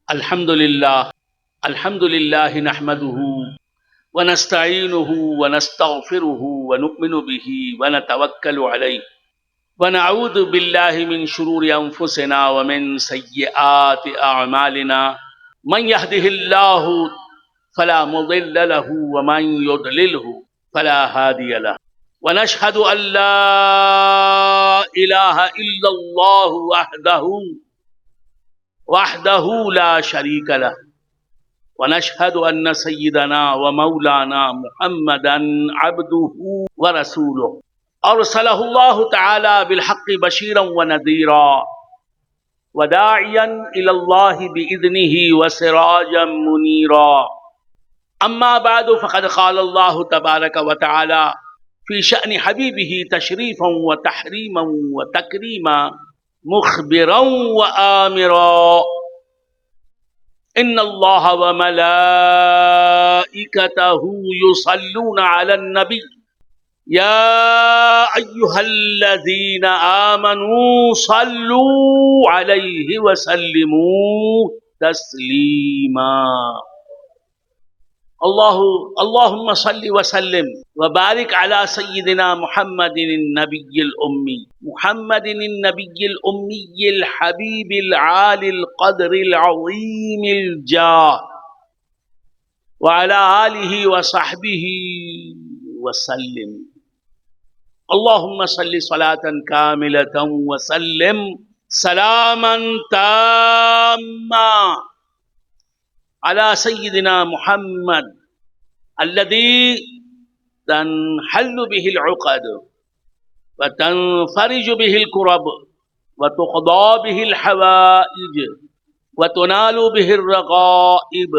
الحمد للہ نحمده ونستعینه ونستغفره ونؤمن به ونتوکل علیہ ونعوذ باللہ من شرور انفسنا ومن سیئات اعمالنا من يهده اللہ فلا مضل له ومن يضلله فلا هادی له ونشهد ان لا الہ الا اللہ وحدہ لا شریک له ونشهد ان سیدنا ومولانا محمدا عبده ورسوله ارسلہ اللہ تعالی بالحق بشیرا ونذیرا وداعیا الی اللہ باذنہ وسراجا منیرا اما بعد فقد قال اللہ تبارک وتعالی فی شأن حبیبہ تشریفا وتحریما وتکریما مخبرا وآمرا ان اللہ وملائکتہ یصلون علی النبی یا ایہا الذین آمنوا صلوا علیہ وسلموا تسلیما اللہم صل وسلم وبارک علی سیدنا محمد النبی الأمی الحبیب العالی القدر العظیم الجاہ وعلی آلہ وصحبہ وسلم اللہم صل صلاة کاملة وسلم سلاما تاما على سيدنا محمد الذي تنحل به العقد وتنفرج به الكرب وتقضى به الحوائج وتنال به الرغائب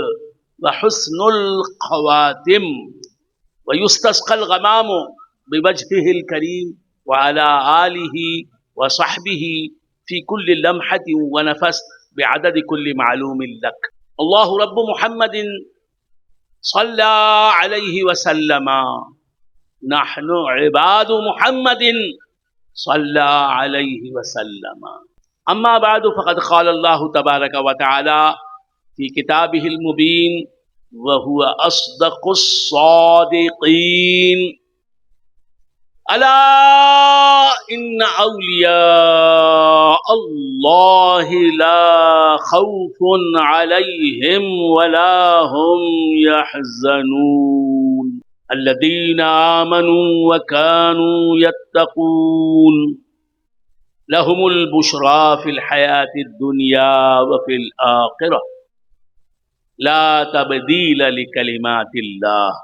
وحسن الخواتم ويستسقى الغمام بوجهه الكريم وعلى آله وصحبه في كل لمحة ونفس بعدد كل معلوم لك اللہ رب محمد صلی علیہ وسلم نحن عباد محمد صلی علیہ وسلم اما بعد فقد قال اللہ تبارک وتعالی فی کتابہ المبین وهو اصدق الصادقین الا ان اولیاء اللہ لا خوف علیہم ولا هم يحزنون الذین آمنوا وكانوا يتقون لهم البشرى في الحیاة الدنیا وفي الآخرة لا تبدیل لکلمات اللہ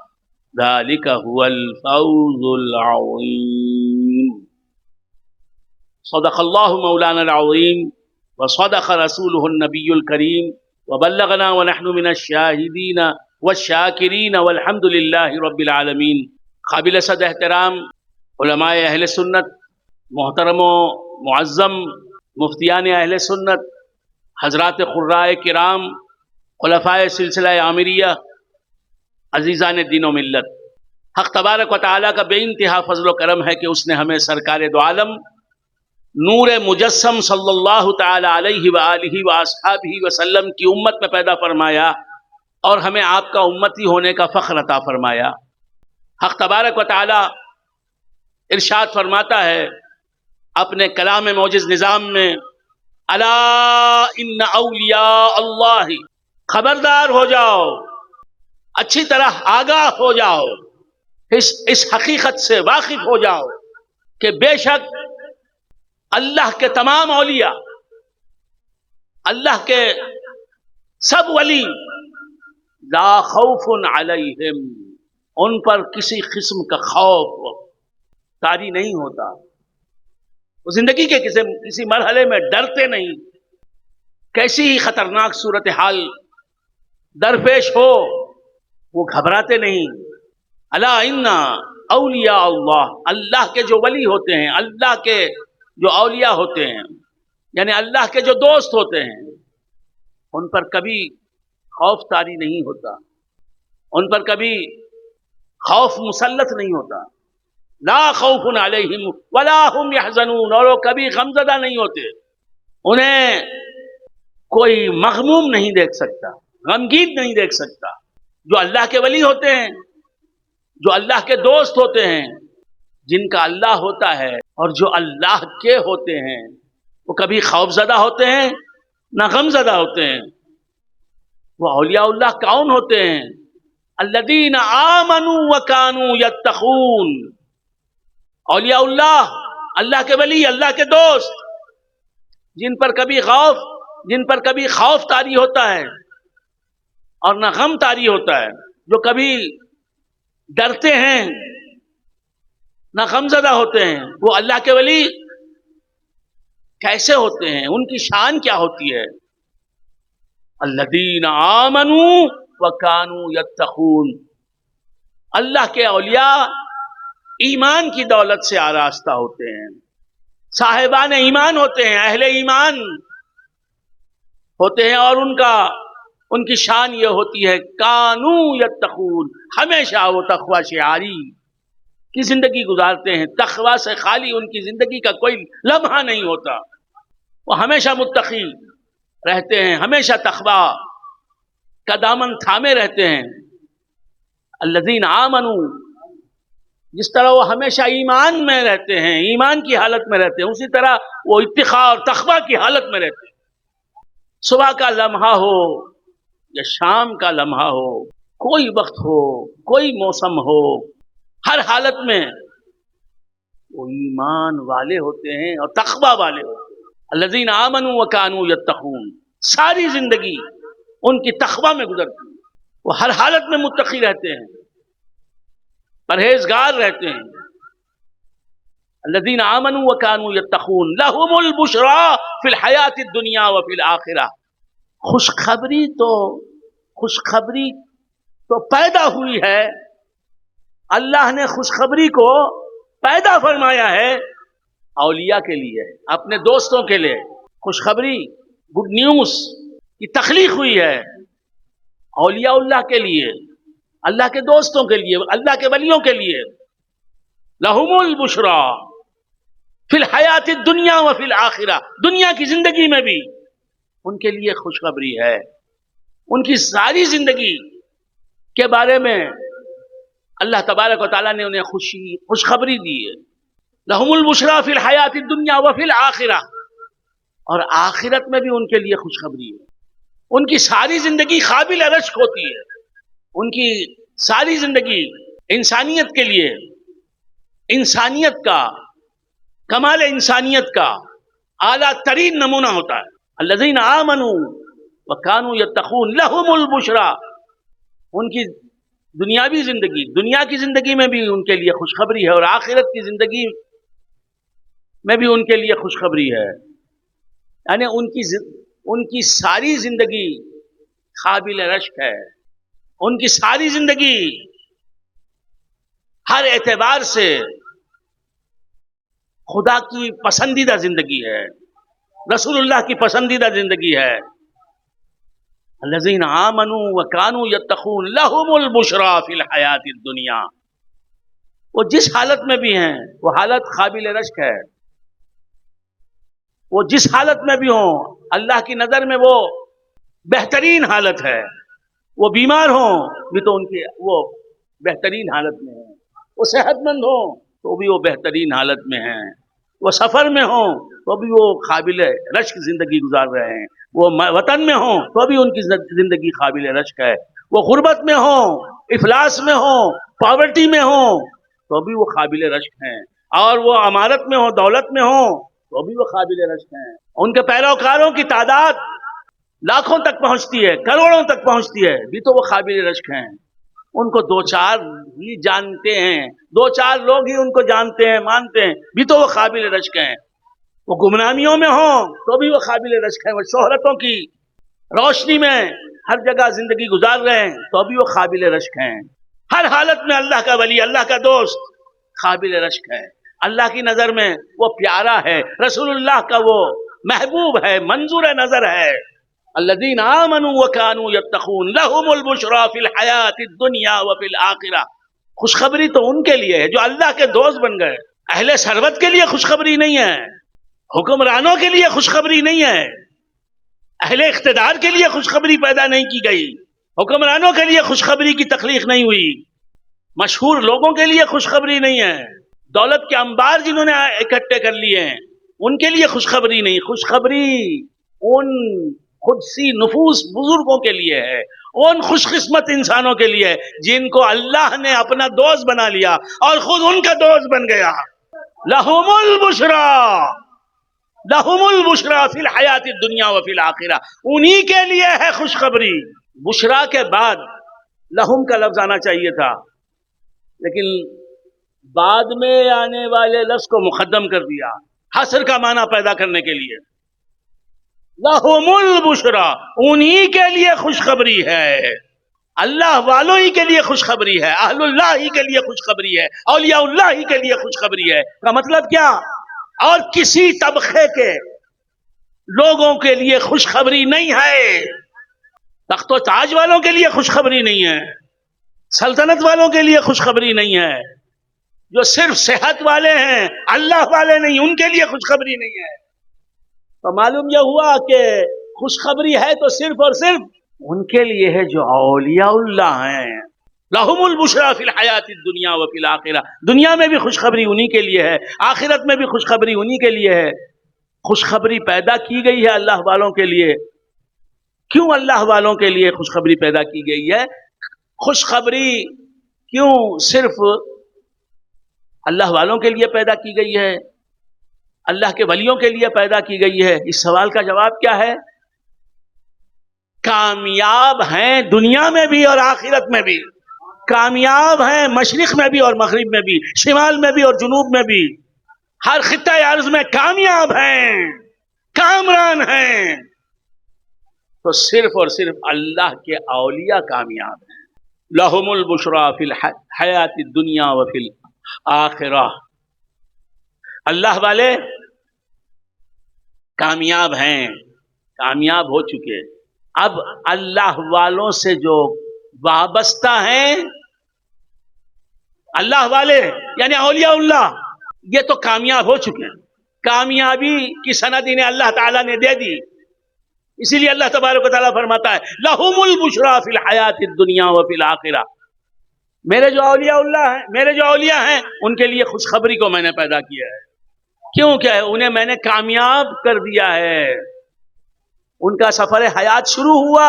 ذلك هو الفوز العظیم صدق اللہ مولانا العظیم وصدق رسوله النبی الکریم وبلغنا ونحن من الشاہدین والشاکرین والحمد للہ رب العالمین. قابل صد احترام علماء اہل سنت، محترم و معظم مفتیان اہل سنت، حضرات قرائے کرام، خلفائے سلسلہ عامریہ، عزیزان دین و ملت، حق تبارک و تعالیٰ کا بے انتہا فضل و کرم ہے کہ اس نے ہمیں سرکار دو عالم نور مجسم صلی اللہ تعالی علیہ وآلہ وآصحابہ وسلم کی امت میں پیدا فرمایا اور ہمیں آپ کا امتی ہونے کا فخر عطا فرمایا. حق تبارک و تعالیٰ ارشاد فرماتا ہے اپنے کلام موجز نظام میں، الا ان اولیاء اللہ، خبردار ہو جاؤ، اچھی طرح آگاہ ہو جاؤ، اس حقیقت سے واقف ہو جاؤ کہ بے شک اللہ کے تمام اولیاء، اللہ کے سب ولی، لا خوف علیہم، ان پر کسی قسم کا خوف طاری نہیں ہوتا، وہ زندگی کے کسی مرحلے میں ڈرتے نہیں، کیسی ہی خطرناک صورتحال درپیش ہو وہ گھبراتے نہیں. الا ان اولیاء اللہ، اللہ کے جو ولی ہوتے ہیں، اللہ کے جو اولیاء ہوتے ہیں، یعنی اللہ کے جو دوست ہوتے ہیں، ان پر کبھی خوف طاری نہیں ہوتا، ان پر کبھی خوف مسلط نہیں ہوتا. لا خوف علیہم ولا هم يحزنون، اور وہ کبھی غمزدہ نہیں ہوتے، کوئی مغموم نہیں دیکھ سکتا، غمگین نہیں دیکھ سکتا۔ جو اللہ کے ولی ہوتے ہیں، جو اللہ کے دوست ہوتے ہیں، جن کا اللہ ہوتا ہے اور جو اللہ کے ہوتے ہیں، وہ کبھی خوف زدہ ہوتے ہیں نہ غم زدہ ہوتے ہیں۔ وہ اولیاء اللہ کون ہوتے ہیں؟ الذین آمنوا وکانوا یتقون۔ اولیاء اللہ، اللہ کے ولی، اللہ کے دوست، جن پر کبھی خوف طاری ہوتا ہے اور نہ غم طاری ہوتا ہے، جو کبھی ڈرتے ہیں نہ غم زدہ ہوتے ہیں۔ وہ اللہ کے ولی کیسے ہوتے ہیں؟ ان کی شان کیا ہوتی ہے؟ الذین آمنوا وکانوا یتقون۔ اللہ کے اولیاء ایمان کی دولت سے آراستہ ہوتے ہیں، صاحبان ایمان ہوتے ہیں، اہل ایمان ہوتے ہیں، اور ان کی شان یہ ہوتی ہے کانوا یتقون، ہمیشہ وہ تقوی شعاری کی زندگی گزارتے ہیں۔ تقوی سے خالی ان کی زندگی کا کوئی لمحہ نہیں ہوتا۔ وہ ہمیشہ متقی رہتے ہیں، ہمیشہ تقوی کا دامن تھامے رہتے ہیں۔ الذین آمنوا، جس طرح وہ ہمیشہ ایمان میں رہتے ہیں، ایمان کی حالت میں رہتے ہیں، اسی طرح وہ اتقاء اور تقوی کی حالت میں رہتے ہیں۔ صبح کا لمحہ ہو یا شام کا لمحہ ہو، کوئی وقت ہو، کوئی موسم ہو، ہر حالت میں وہ ایمان والے ہوتے ہیں اور تقوی والے ہوتے ہیں۔ الذین آمنوا وکانوا یتقون، ساری زندگی ان کی تقوی میں گزرتی ہے۔ وہ ہر حالت میں متقی رہتے ہیں، پرہیزگار رہتے ہیں۔ الذین آمنوا وکانوا یتقون لہم البشریٰ فی الحیاۃ الدنیا وفی الآخرہ۔ خوشخبری تو پیدا ہوئی ہے، اللہ نے خوشخبری کو پیدا فرمایا ہے اولیاء کے لیے، اپنے دوستوں کے لیے۔ خوشخبری، گڈ نیوز کی تخلیق ہوئی ہے اولیاء اللہ کے لیے، اللہ کے دوستوں کے لیے، اللہ کے ولیوں کے لیے۔ لہم البشریٰ فی الحیات الدنیا وفی الآخرہ، دنیا کی زندگی میں بھی ان کے لیے خوشخبری ہے۔ ان کی ساری زندگی کے بارے میں اللہ تبارک و تعالیٰ نے انہیں خوشخبری دی ہے۔ لہم البشریٰ فی الحیات الدنیا وفی الآخرہ، اور آخرت میں بھی ان کے لیے خوشخبری ہے۔ ان کی ساری زندگی قابل رشک ہوتی ہے، ان کی ساری زندگی انسانیت کے لیے، انسانیت کا، کمال انسانیت کا اعلیٰ ترین نمونہ ہوتا ہے۔ الذین آمنوا وکانوا یتقون لہم البشریٰ، ان کی دنیاوی زندگی، دنیا کی زندگی میں بھی ان کے لیے خوشخبری ہے، اور آخرت کی زندگی میں بھی ان کے لیے خوشخبری ہے۔ یعنی ان کی ساری زندگی قابل رشک ہے، ان کی ساری زندگی ہر اعتبار سے خدا کی پسندیدہ زندگی ہے، رسول اللہ کی پسندیدہ زندگی ہے۔ الذین آمنوا وکانوا یتقون لہم البشریٰ فی الحیات الدنیا۔ وہ جس حالت میں بھی ہیں وہ حالت قابل رشک ہے، وہ جس حالت میں بھی ہوں اللہ کی نظر میں وہ بہترین حالت ہے۔ وہ بیمار ہوں بھی تو وہ بہترین حالت میں ہیں، وہ صحت مند ہوں تو بھی وہ بہترین حالت میں ہیں، وہ سفر میں ہوں تو بھی وہ قابل رشک زندگی گزار رہے ہیں، وہ وطن میں ہوں تو بھی ان کی زندگی قابل رشک ہے، وہ غربت میں ہوں، افلاس میں ہوں، پاورٹی میں ہوں تو بھی وہ قابل رشک ہیں، اور وہ امارت میں ہوں، دولت میں ہوں تو بھی وہ قابل رشک ہیں۔ ان کے پیروکاروں کی تعداد لاکھوں تک پہنچتی ہے، کروڑوں تک پہنچتی ہے، بھی تو وہ قابل رشک ہیں۔ ان کو دو چار ہی جانتے ہیں، دو چار لوگ ہی ان کو جانتے ہیں، مانتے ہیں، بھی تو وہ قابل رشک ہیں۔ وہ گمنامیوں میں ہوں تو بھی وہ قابل رشک ہیں، وہ شہرتوں کی روشنی میں ہر جگہ زندگی گزار رہے ہیں تو بھی وہ قابل رشک ہیں۔ ہر حالت میں اللہ کا ولی، اللہ کا دوست قابل رشک ہے، اللہ کی نظر میں وہ پیارا ہے، رسول اللہ کا وہ محبوب ہے، منظور نظر ہے۔ الذین آمنوا وکانوا یتقون لہم البشریٰ فی الحیات الدنیا وفی الآخرہ۔ خوشخبری تو ان کے لیے ہے جو اللہ کے دوست بن گئے۔ اہل ثروت کے لیے خوشخبری نہیں ہے، حکمرانوں کے لیے خوشخبری نہیں ہے، اہل اقتدار کے لیے خوشخبری پیدا نہیں کی گئی، حکمرانوں کے لیے خوشخبری کی تخلیق نہیں ہوئی، مشہور لوگوں کے لیے خوشخبری نہیں ہے، دولت کے انبار جنہوں نے اکٹھے کر لیے ہیں ان کے لیے خوشخبری نہیں، خوشخبری ان قدسی نفوس بزرگوں کے لیے ہے، ان خوش قسمت انسانوں کے لیے جن کو اللہ نے اپنا دوست بنا لیا اور خود ان کا دوست بن گیا۔ لہم البشرا، لہم البشرا فی الحیات الدنیا وفی الآخرہ، انہی کے لیے ہے خوشخبری۔ بشرا کے بعد لہم کا لفظ آنا چاہیے تھا، لیکن بعد میں آنے والے لفظ کو مقدم کر دیا حصر کا معنی پیدا کرنے کے لیے۔ لہم البشرا، انہی کے لیے خوشخبری ہے، اللہ والوں ہی کے لیے خوشخبری ہے، اہل اللہ ہی کے لیے خوشخبری ہے، اولیاء اللہ ہی کے لیے خوشخبری ہے۔ کا مطلب کیا؟ اور کسی طبقے کے لوگوں کے لیے خوشخبری نہیں ہے، تخت و تاج والوں کے لیے خوشخبری نہیں ہے، سلطنت والوں کے لیے خوشخبری نہیں ہے، جو صرف صحت والے ہیں اللہ والے نہیں ان کے لیے خوشخبری نہیں ہے۔ تو معلوم یہ ہوا کہ خوشخبری ہے تو صرف اور صرف ان کے لیے ہے جو اولیاء اللہ ہیں۔ لہم البشرا فی الحیات الدنیا وفی الآخرہ، دنیا میں بھی خوشخبری انہی کے لیے ہے، آخرت میں بھی خوشخبری انہی کے لیے ہے۔ خوشخبری پیدا کی گئی ہے اللہ والوں کے لیے۔ کیوں اللہ والوں کے لیے خوشخبری پیدا کی گئی ہے؟ خوشخبری کیوں صرف اللہ والوں کے لیے پیدا کی گئی ہے، اللہ کے ولیوں کے لیے پیدا کی گئی ہے؟ اس سوال کا جواب کیا ہے؟ کامیاب ہیں دنیا میں بھی اور آخرت میں بھی، کامیاب ہیں مشرق میں بھی اور مغرب میں بھی، شمال میں بھی اور جنوب میں بھی، ہر خطہ ارض میں کامیاب ہیں، کامران ہیں، تو صرف اور صرف اللہ کے اولیاء کامیاب ہیں۔ لہم البشرا فی الحیات الدنیا وفی الآخرہ، اللہ والے کامیاب ہیں، کامیاب ہو چکے۔ اب اللہ والوں سے جو وابستہ ہیں، اللہ والے یعنی اولیاء اللہ، یہ تو کامیاب ہو چکے ہیں، کامیابی کی سند انہیں اللہ تعالیٰ نے دے دی۔ اسی لیے اللہ تبارک و تعالیٰ فرماتا ہے لہم البشرا فی الحیات الدنیا وفی الآخرہ، میرے جو اولیاء اللہ ہیں، میرے جو اولیاء ہیں ان کے لیے خوشخبری کو میں نے پیدا کیا ہے۔ کیوں کہ انہیں میں نے کامیاب کر دیا ہے، ان کا سفر حیات شروع ہوا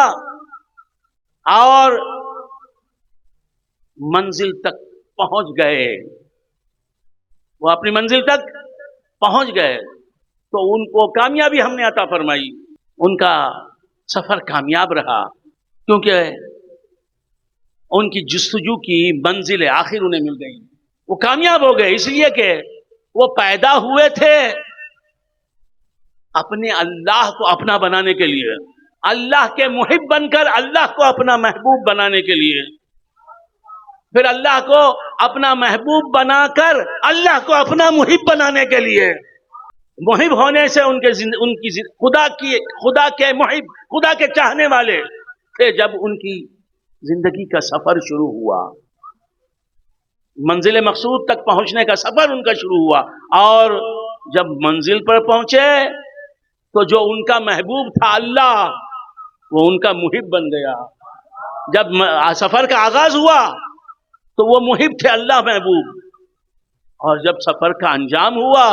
اور منزل تک پہنچ گئے، وہ اپنی منزل تک پہنچ گئے تو ان کو کامیابی ہم نے عطا فرمائی، ان کا سفر کامیاب رہا، کیونکہ ان کی جستجو کی منزل آخر انہیں مل گئی، وہ کامیاب ہو گئے، اس لیے کہ وہ پیدا ہوئے تھے اپنے اللہ کو اپنا بنانے کے لیے، اللہ کے محب بن کر اللہ کو اپنا محبوب بنانے کے لیے، پھر اللہ کو اپنا محبوب بنا کر اللہ کو اپنا محب بنانے کے لیے۔ محب ہونے سے ان کی خدا کے محب، خدا کے چاہنے والے تھے جب ان کی زندگی کا سفر شروع ہوا، منزل مقصود تک پہنچنے کا سفر ان کا شروع ہوا، اور جب منزل پر پہنچے تو جو ان کا محبوب تھا اللہ، وہ ان کا محب بن گیا۔ جب سفر کا آغاز ہوا تو وہ محب تھے اللہ محبوب، اور جب سفر کا انجام ہوا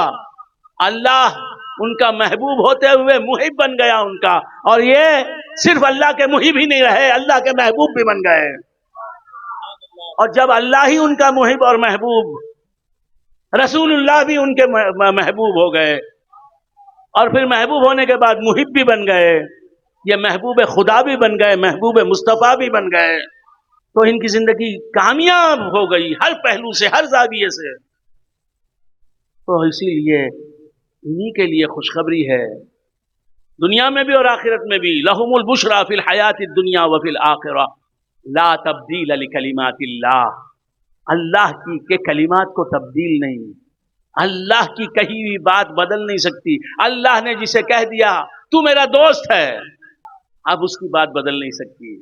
اللہ ان کا محبوب ہوتے ہوئے محب بن گیا ان کا، اور یہ صرف اللہ کے محب ہی نہیں رہے، اللہ کے محبوب بھی بن گئے۔ اور جب اللہ ہی ان کا محب اور محبوب، رسول اللہ بھی ان کے محبوب ہو گئے، اور پھر محبوب ہونے کے بعد محب بھی بن گئے، یہ محبوب خدا بھی بن گئے، محبوب مصطفیٰ بھی بن گئے، تو ان کی زندگی کامیاب ہو گئی ہر پہلو سے، ہر زاویے سے۔ تو اسی لیے انہی کے لیے خوشخبری ہے دنیا میں بھی اور آخرت میں بھی۔ لہم البشرا فی الحیات الدنیا وفی الآخرہ لا تبدیل لکلمات اللہ، اللہ کی کے کلمات کو تبدیل نہیں، اللہ کی کہی ہوئی بات بدل نہیں سکتی۔ اللہ نے جسے کہہ دیا تو میرا دوست ہے، اب اس کی بات بدل نہیں سکتی۔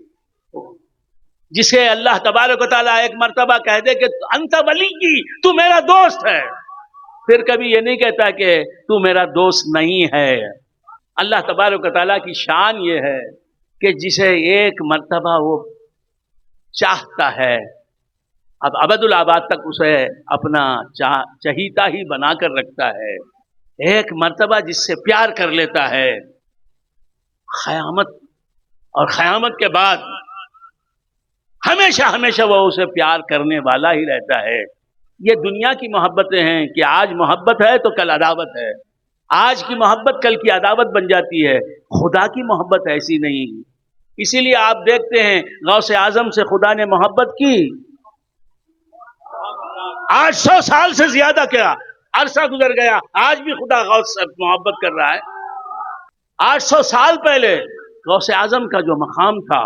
جسے اللہ تبارک و تعالیٰ ایک مرتبہ کہہ دے کہ انت ولی کی، تو میرا دوست ہے، پھر کبھی یہ نہیں کہتا کہ تو میرا دوست نہیں ہے۔ اللہ تبارک و تعالیٰ کی شان یہ ہے کہ جسے ایک مرتبہ وہ چاہتا ہے اب ابد الآباد تک اسے اپنا چہیتا ہی بنا کر رکھتا ہے. ایک مرتبہ جس سے پیار کر لیتا ہے، قیامت اور قیامت کے بعد ہمیشہ ہمیشہ وہ اسے پیار کرنے والا ہی رہتا ہے. یہ دنیا کی محبتیں ہیں کہ آج محبت ہے تو کل عداوت ہے، آج کی محبت کل کی عداوت بن جاتی ہے. خدا کی محبت ایسی نہیں. اسی لیے آپ دیکھتے ہیں غوث اعظم سے خدا نے محبت کی 800 سال سے زیادہ کیا عرصہ گزر گیا، آج بھی خدا غوث سے محبت کر رہا ہے. 800 سال پہلے غوث اعظم کا جو مقام تھا،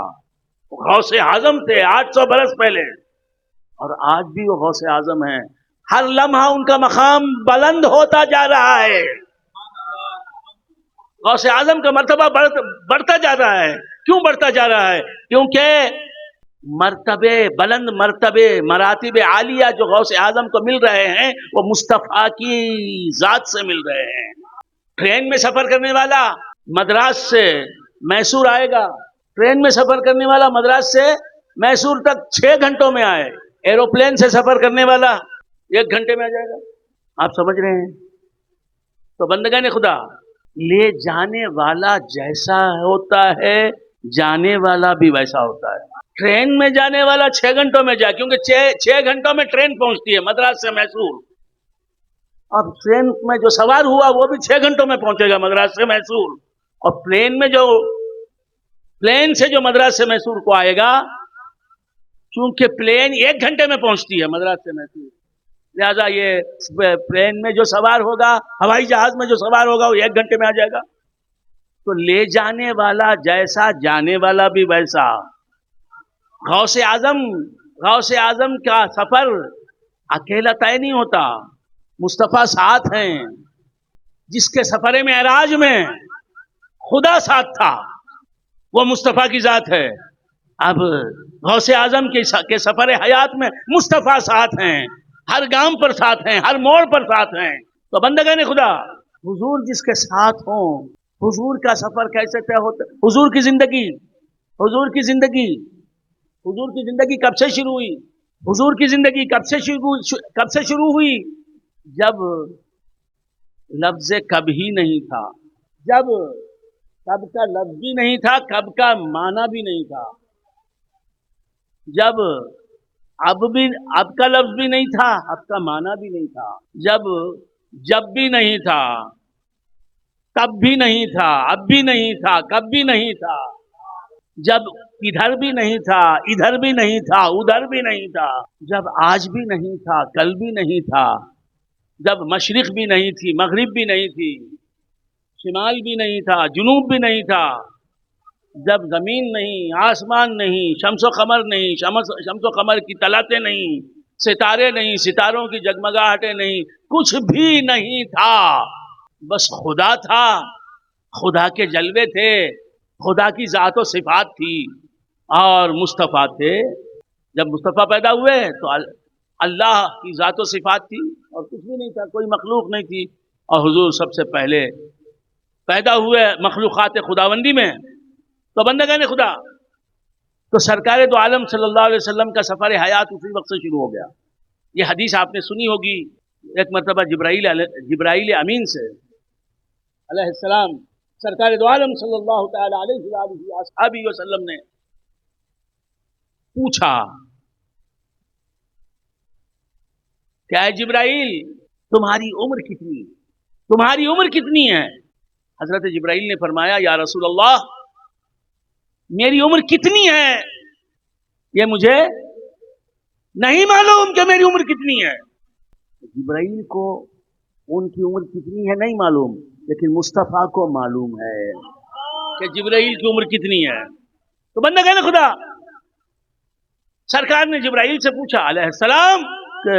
غوث اعظم تھے 800 برس پہلے، اور آج بھی وہ غوث اعظم ہیں. ہر لمحہ ان کا مقام بلند ہوتا جا رہا ہے. غوث اعظم کا مرتبہ بڑھتا جا رہا ہے. کیوں بڑھتا جا رہا ہے؟ کیونکہ مرتبے بلند، مرتبے مراتب عالیہ جو غوث اعظم کو مل رہے ہیں وہ مصطفیٰ کی ذات سے مل رہے ہیں. ٹرین میں سفر کرنے والا مدراس سے میسور آئے گا، ٹرین میں سفر کرنے والا مدراس سے میسور تک 6 گھنٹوں میں آئے، ایروپلین سے سفر کرنے والا 1 گھنٹے میں آ جائے گا. آپ سمجھ رہے ہیں؟ تو بندگان خدا، لے جانے والا جیسا ہوتا ہے جانے والا بھی ویسا ہوتا ہے. ٹرین میں جانے والا 6 گھنٹوں میں جائے، کیونکہ 6 گھنٹوں میں ٹرین پہنچتی ہے مدراس سے میسور. اب ٹرین میں جو سوار ہوا وہ بھی 6 گھنٹوں میں پہنچے گا مدراس سے میسور. اور پلین سے جو مدراس سے میسور کو آئے گا، چونکہ پلین 1 گھنٹے میں پہنچتی ہے مدراس سے میسور، لہذا یہ پلین میں جو سوار ہوگا، ہوائی جہاز میں جو سوار ہوگا وہ 1 گھنٹے میں آ جائے گا. تو لے جانے والا جیسا جانے والا بھی ویسا. غوث اعظم کا سفر اکیلا طے نہیں ہوتا، مصطفیٰ ساتھ ہیں. جس کے سفر معراج میں خدا ساتھ تھا وہ مصطفیٰ کی ذات ہے. اب غوث اعظم کے سفر حیات میں مصطفیٰ ساتھ ہیں، ہر گام پر ساتھ ہیں، ہر موڑ پر ساتھ ہیں. تو بندگان خدا، حضور جس کے ساتھ ہوں، حضور کا سفر کیسے طے ہوتا؟ حضور کی زندگی کب سے شروع ہوئی؟ حضور کی زندگی کب سے شروع ہوئی؟ جب لفظ کب ہی نہیں تھا، جب کب کا لفظ بھی نہیں تھا، کب کا معنی بھی نہیں تھا، جب اب کا لفظ بھی نہیں تھا، اب کا معنی بھی نہیں تھا، جب بھی نہیں تھا، تب بھی نہیں تھا، اب بھی نہیں تھا، کب بھی نہیں تھا، جب ادھر بھی نہیں تھا، ادھر بھی نہیں تھا، ادھر بھی نہیں تھا، جب آج بھی نہیں تھا، کل بھی نہیں تھا، جب مشرق بھی نہیں تھی، مغرب بھی نہیں تھی، شمال بھی نہیں تھا، جنوب بھی نہیں تھا، جب زمین نہیں، آسمان نہیں، شمس و قمر نہیں، شمس و قمر کی طلعتیں نہیں، ستارے نہیں، ستاروں کی جگمگاہٹیں نہیں، کچھ بھی نہیں تھا، بس خدا تھا، خدا کے جلوے تھے، خدا کی ذات و صفات تھی، اور مصطفیٰ تھے. جب مصطفیٰ پیدا ہوئے تو اللہ کی ذات و صفات تھی اور کچھ بھی نہیں تھا، کوئی مخلوق نہیں تھی، اور حضور سب سے پہلے پیدا ہوئے مخلوقات خداوندی میں. تو بندگان خدا، تو سرکار دو عالم صلی اللہ علیہ وسلم کا سفر حیات اسی وقت سے شروع ہو گیا. یہ حدیث آپ نے سنی ہوگی، ایک مرتبہ جبرائیل امین سے علیہ السلام سرکار دو عالم صلی اللہ تعالی علیہ وآلہ وسلم نے پوچھا کہ اے جبرائیل، تمہاری عمر کتنی ہے؟ حضرت جبرائیل نے فرمایا، یا رسول اللہ، میری عمر کتنی ہے یہ مجھے نہیں معلوم کہ میری عمر کتنی ہے. جبرائیل کو ان کی عمر کتنی ہے نہیں معلوم، لیکن مصطفیٰ کو معلوم ہے کہ جبرائیل کی عمر کتنی ہے. تو بندگان خدا، سرکار نے جبرائیل سے پوچھا علیہ السلام کہ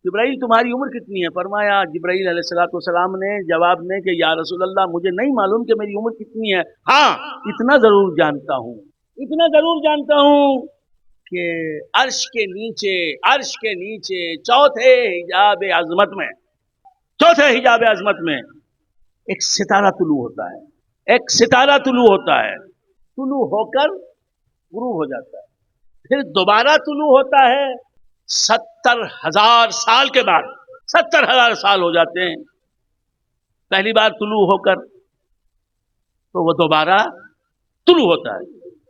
جبرائیل تمہاری عمر کتنی ہے؟ فرمایا جبرائیل علیہ السلام نے جواب میں کہ یا رسول اللہ، مجھے نہیں معلوم کہ میری عمر کتنی ہے، ہاں اتنا ضرور جانتا ہوں کہ عرش کے نیچے چوتھے حجاب عظمت میں ایک ستارہ طلوع ہوتا ہے، ایک ستارہ طلوع ہوتا ہے، طلوع ہو کر غروب ہو جاتا ہے، پھر دوبارہ طلوع ہوتا ہے 70,000 سال کے بعد، 70,000 سال ہو جاتے ہیں پہلی بار طلوع ہو کر، تو وہ دوبارہ طلوع ہوتا ہے،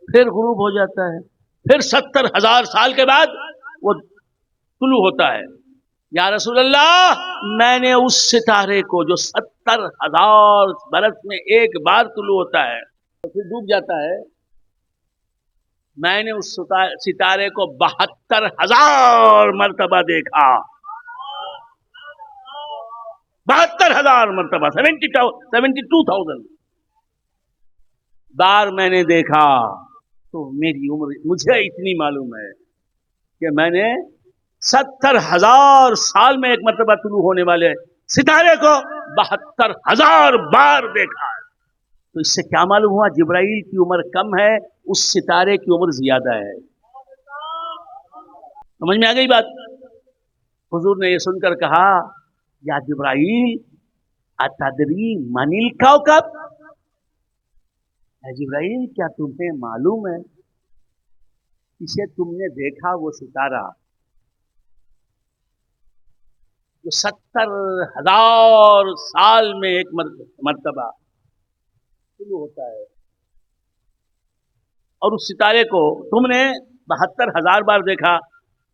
پھر غروب ہو جاتا ہے، پھر 70,000 سال کے بعد وہ طلوع ہوتا ہے۔ یا رسول اللہ، میں نے اس ستارے کو جو 70,000 برس میں ایک بار طلوع ہوتا ہے تو پھر ڈوب جاتا ہے، میں نے اس ستارے کو 72,000 مرتبہ دیکھا، 72,000 مرتبہ، 72,000 بار میں نے دیکھا، تو میری عمر مجھے اتنی معلوم ہے کہ میں نے 70,000 سال میں ایک مرتبہ طلوع ہونے والے ستارے کو 72,000 بار دیکھا ہے۔ تو اس سے کیا معلوم ہوا؟ جبرائیل کی عمر کم ہے، اس ستارے کی عمر زیادہ ہے۔ سمجھ میں آ گئی بات؟ حضور نے یہ سن کر کہا، یا جبرائیل اتدری من الکوکب، اے جبرائیل کیا تمہیں معلوم ہے اسے تم نے دیکھا وہ ستارہ جو 70,000 سال میں ایک مرتبہ شروع ہوتا ہے، اور اس ستارے کو تم نے 72,000 بار دیکھا،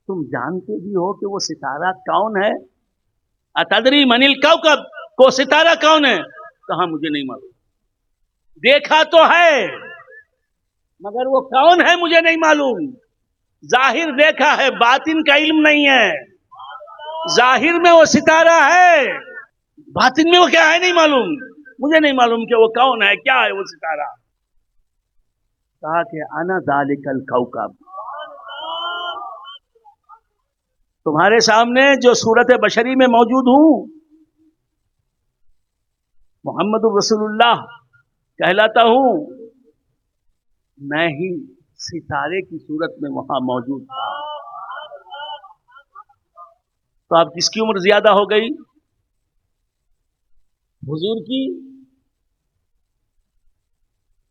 تم جانتے بھی ہو کہ وہ ستارہ کون ہے؟ اتدری من الکوکب، وہ ستارہ کون ہے؟ کہا مجھے نہیں معلوم، دیکھا تو ہے مگر وہ کون ہے مجھے نہیں معلوم۔ ظاہر دیکھا ہے، باطن کا علم نہیں ہے، ظاہر میں وہ ستارہ ہے، باطن میں وہ کیا ہے نہیں معلوم، مجھے نہیں معلوم کہ وہ کون ہے، کیا ہے وہ ستارہ۔ کہا کہ انا ذالک الکوکب، تمہارے سامنے جو صورت بشری میں موجود ہوں، محمد رسول اللہ کہلاتا ہوں، میں ہی ستارے کی صورت میں وہاں موجود تھا۔ تو اب کس کی عمر زیادہ ہو گئی؟ حضور کی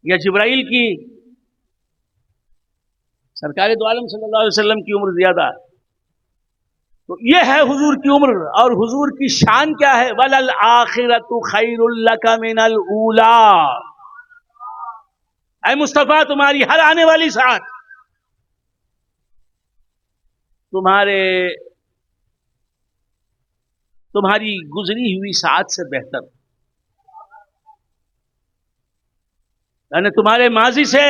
یا جبرائیل کی؟ سرکار دو عالم صلی اللہ علیہ وسلم کی عمر زیادہ ہے۔ تو یہ ہے حضور کی عمر، اور حضور کی شان کیا ہے؟ وَلَلْآخِرَةُ خَيْرٌ لَكَ مِنَ الْأُولَىٰ، اے مصطفیٰ تمہاری ہر آنے والی ساتھ تمہاری گزری ہوئی ساعت سے بہتر، یعنی تمہارے ماضی سے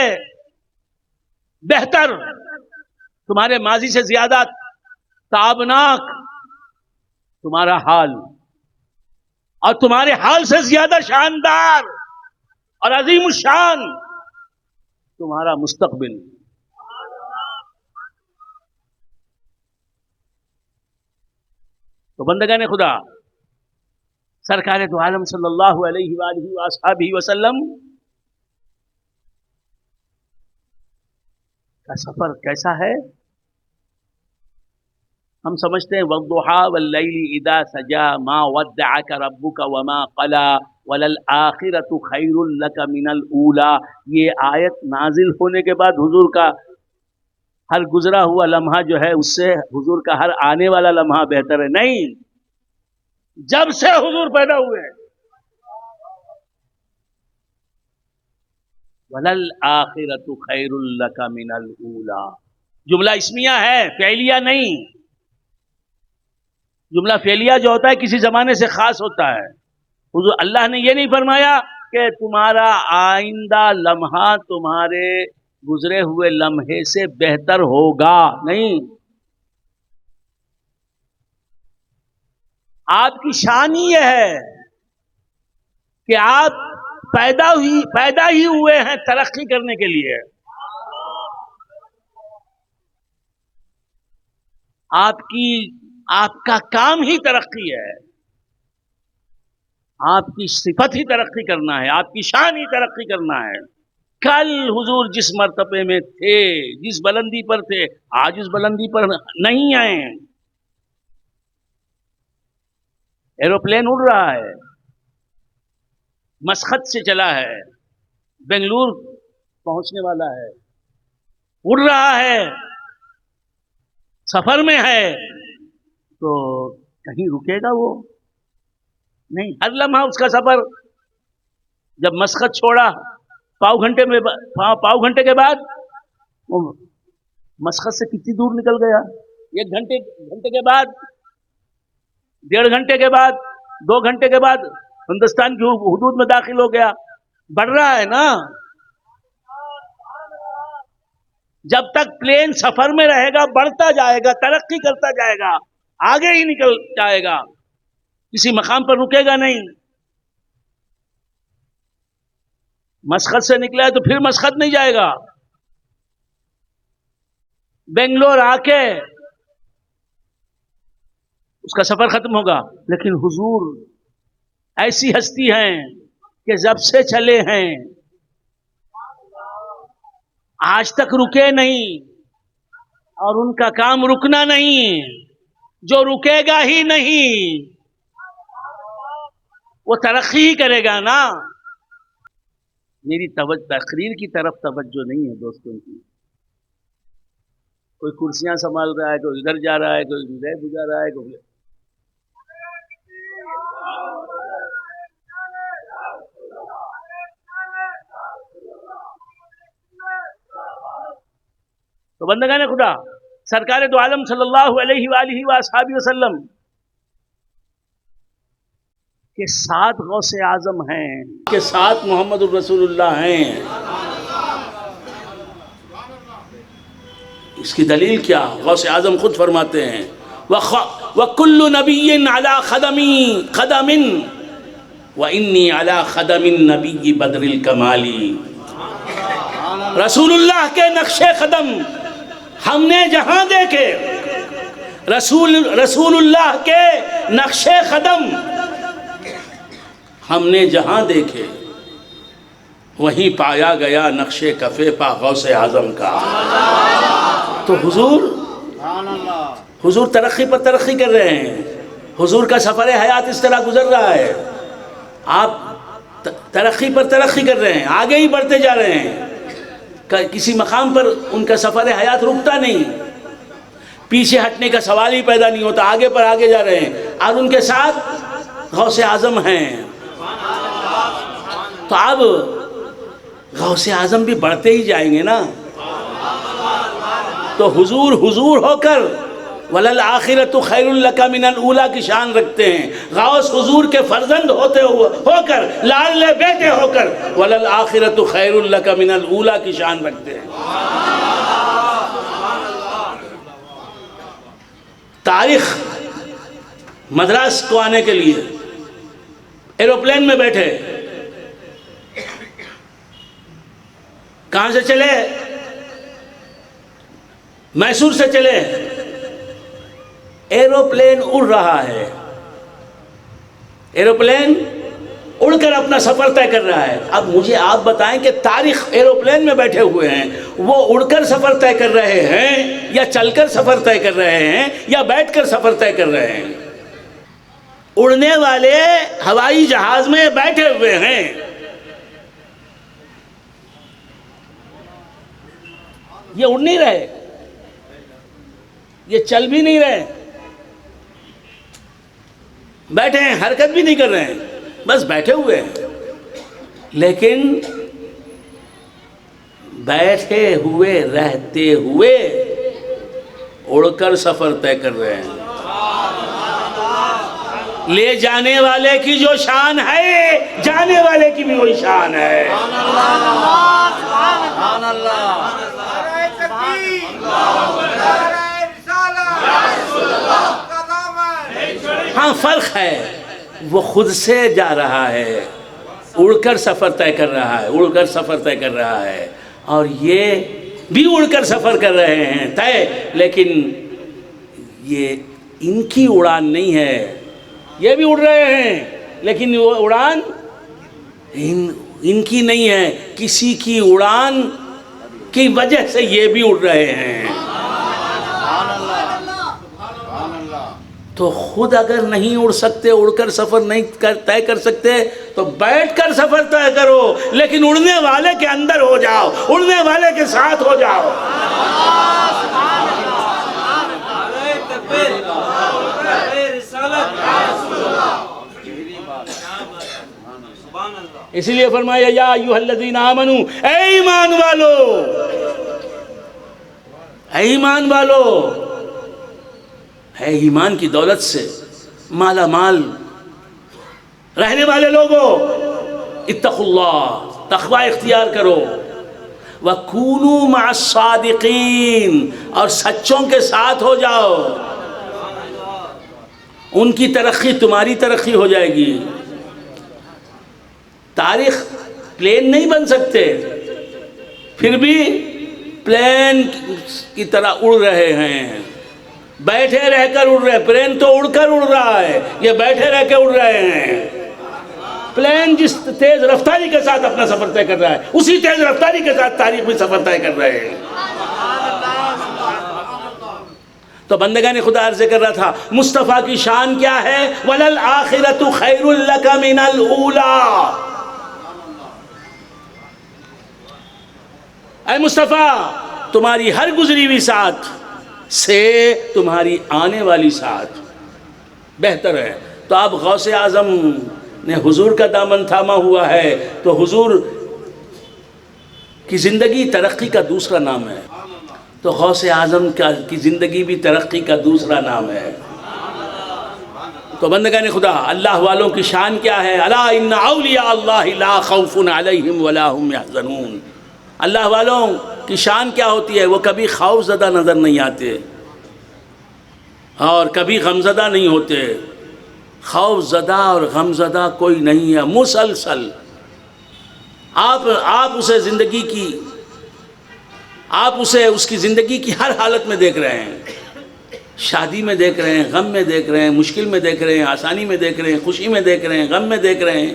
بہتر، تمہارے ماضی سے زیادہ تابناک تمہارا حال، اور تمہارے حال سے زیادہ شاندار اور عظیم الشان تمہارا مستقبل۔ تو بندگان خدا، سرکار دو عالم صلی اللہ علیہ وآلہ وآصحابہ وسلم کا سفر کیسا ہے؟ ہم سمجھتے ہیں وَالضُّحَىٰ وَاللَّيْلِ إِذَا سَجَىٰ مَا وَدَّعَكَ رَبُّكَ وَمَا قَلَىٰ وَلَلْآخِرَةُ خَيْرٌ لَكَ مِنَ الْأُولَىٰ۔ یہ آیت نازل ہونے کے بعد حضور کا ہر گزرا ہوا لمحہ جو ہے اس سے حضور کا ہر آنے والا لمحہ بہتر ہے؟ نہیں، جب سے حضور پیدا ہوئے وَلَلْآخِرَةُ خَيْرٌ لَكَ مِنَ الْأُولَىٰ، جملہ اسمیہ ہے، فعلیہ نہیں۔ جملہ فعلیہ جو ہوتا ہے کسی زمانے سے خاص ہوتا ہے۔ حضور اللہ نے یہ نہیں فرمایا کہ تمہارا آئندہ لمحہ تمہارے گزرے ہوئے لمحے سے بہتر ہوگا، نہیں۔ آپ کی شان ہی یہ ہے کہ آپ پیدا ہی ہوئے ہیں ترقی کرنے کے لیے۔ آپ کا کام ہی ترقی ہے، آپ کی صفت ہی ترقی کرنا ہے، آپ کی شان ہی ترقی کرنا ہے۔ کل حضور جس مرتبے میں تھے، جس بلندی پر تھے، آج اس بلندی پر نہیں آئے۔ ایروپلین اڑ رہا ہے، مسقط سے چلا ہے، بنگلور پہنچنے والا ہے، اڑ رہا ہے، سفر میں ہے، تو کہیں رکے گا وہ نہیں، ہر لمحہ اس کا سفر. جب مسقط چھوڑا پاؤ گھنٹے کے بعد وہ مسقط سے کتنی دور نکل گیا، 1 گھنٹے کے بعد، 1.5 گھنٹے کے بعد، 2 گھنٹے کے بعد ہندوستان کی حدود میں داخل ہو گیا. بڑھ رہا ہے نا. جب تک پلین سفر میں رہے گا بڑھتا جائے گا، ترقی کرتا جائے گا، آگے ہی نکل جائے گا، کسی مقام پر رکے گا نہیں. مسقط سے نکلا ہے تو پھر مسقط نہیں جائے گا، بنگلور آ کے اس کا سفر ختم ہوگا. لیکن حضور ایسی ہستی ہیں کہ جب سے چلے ہیں آج تک رکے نہیں، اور ان کا کام رکنا نہیں، جو رکے گا ہی نہیں وہ ترقی ہی کرے گا نا. میری تقریر کی طرف توجہ نہیں ہے دوستوں کی. کوئی کرسیاں سنبھال رہا ہے، کوئی ادھر جا رہا ہے، کوئی ادھر بجا رہا ہے، کوئی. تو بندگان خدا، سرکار دو عالم صلی اللہ علیہ وآلہ وآصحابہ وسلم کے 7 غوث اعظم ہیں، کے 7 محمد الرسول اللہ ہیں. اس کی دلیل کیا؟ غوث اعظم خود فرماتے ہیں وَكُلُّ نَبِيٍّ عَلَى قَدَمٍ وَإِنِّي عَلَى قَدَمِ النَّبِيِّ بَدْرِ الْكَمَالِ. رسول اللہ کے نقش قدم ہم نے جہاں دیکھے، رسول اللہ کے نقش قدم ہم نے جہاں دیکھے، وہیں پایا گیا نقش کفے پا غوث اعظم کا. تو حضور ترقی پر ترقی کر رہے ہیں. حضور کا سفر حیات اس طرح گزر رہا ہے، آپ ترقی پر ترقی کر رہے ہیں، آگے ہی بڑھتے جا رہے ہیں. کسی مقام پر ان کا سفر حیات رکتا نہیں، پیچھے ہٹنے کا سوال ہی پیدا نہیں ہوتا، آگے پر آگے جا رہے ہیں. اور ان کے ساتھ غوث اعظم ہیں. تو اب غوث اعظم بھی بڑھتے ہی جائیں گے نا. تو حضور ہو کر وَلَلْآخِرَةُ خَيْرٌ لَكَ مِنَ الْأُولَى کی شان رکھتے ہیں. غوث حضور کے فرزند ہو کر، لاڈلے بیٹے ہو کر وَلَلْآخِرَةُ خَيْرٌ لَكَ مِنَ الْأُولَى کی شان رکھتے ہیں. تاریخ مدراس کو آنے کے لیے ایروپلین میں بیٹھے، کہاں سے چلے؟ میسور سے چلے. ایروپلین اڑ رہا ہے، ایروپلین اڑ کر اپنا سفر طے کر رہا ہے. اب مجھے آپ بتائیں کہ تاریخ ایروپلین میں بیٹھے ہوئے ہیں، وہ اڑ کر سفر طے کر رہے ہیں یا چل کر سفر طے کر رہے ہیں یا بیٹھ کر سفر طے کر رہے ہیں؟ اڑنے والے ہوائی جہاز میں بیٹھے ہوئے ہیں. یہ اڑ نہیں رہے، یہ چل بھی نہیں رہے، بیٹھے ہیں، حرکت بھی نہیں کر رہے ہیں، بس بیٹھے ہوئے ہیں. لیکن بیٹھے ہوئے رہتے ہوئے اڑ کر سفر طے کر رہے ہیں. لے جانے والے کی جو شان ہے، جانے والے کی بھی وہی شان ہے. ہاں فرق ہے، وہ خود سے جا رہا ہے، اڑ کر سفر طے کر رہا ہے، اڑ کر سفر طے کر رہا ہے. اور یہ بھی اڑ کر سفر کر رہے ہیں طے، لیکن یہ ان کی اڑان نہیں ہے. یہ بھی اڑ رہے ہیں لیکن وہ اڑان ان کی نہیں ہے، کسی کی اڑان کی وجہ سے یہ بھی اڑ رہے ہیں. تو خود اگر نہیں اڑ سکتے، اڑ کر سفر نہیں طے کر سکتے تو بیٹھ کر سفر طے کرو، لیکن اڑنے والے کے اندر ہو جاؤ، اڑنے والے کے ساتھ ہو جاؤ۔ اسی لیے فرمایا یا ایھا الذین آمنوا، اے ایمان والو، اے ایمان والو، اے ایمان کی دولت سے مالا مال رہنے والے لوگوں، اتقوا اللہ، تقوی اختیار کرو، وَكُونُوا مَعَ الصَّادِقِينَ، اور سچوں کے ساتھ ہو جاؤ، ان کی ترقی تمہاری ترقی ہو جائے گی۔ تاریخ پلین نہیں بن سکتے، پھر بھی پلین کی طرح اڑ رہے ہیں، بیٹھے رہ کر اڑ رہے ہیں۔ پلین تو اڑ کر اڑ رہا ہے، یہ بیٹھے رہ کے اڑ رہے ہیں۔ پلین جس تیز رفتاری کے ساتھ اپنا سفر طے کر رہا ہے، اسی تیز رفتاری کے ساتھ تاریخ بھی سفر طے کر رہے ہیں۔ تو بندگان خدا عرض کر رہا تھا مصطفیٰ کی شان کیا ہے؟ وَلَلْآخِرَةُ خَيْرٌ لَكَ مِنَ الْأُولَىٰ۔ اے مصطفیٰ، تمہاری ہر گزری ہوئی ساتھ سے تمہاری آنے والی ساتھ بہتر ہے۔ تو اب غوث اعظم نے حضور کا دامن تھاما ہوا ہے، تو حضور کی زندگی ترقی کا دوسرا نام ہے، تو غوث اعظم کی زندگی بھی ترقی کا دوسرا نام ہے۔ تو بندگان خدا، اللہ والوں کی شان کیا ہے؟ الا ان اولیاء اللہ لا خوف علیہم ولا هم یحزنون۔ اللہ والوں کی شان کیا ہوتی ہے؟ وہ کبھی خوف زدہ نظر نہیں آتے اور کبھی غمزدہ نہیں ہوتے۔ خوف زدہ اور غم زدہ کوئی نہیں ہے، مسلسل آپ اسے زندگی کی، آپ اسے اس کی زندگی کی ہر حالت میں دیکھ رہے ہیں، شادی میں دیکھ رہے ہیں، غم میں دیکھ رہے ہیں، مشکل میں دیکھ رہے ہیں، آسانی میں دیکھ رہے ہیں، خوشی میں دیکھ رہے ہیں، غم میں دیکھ رہے ہیں،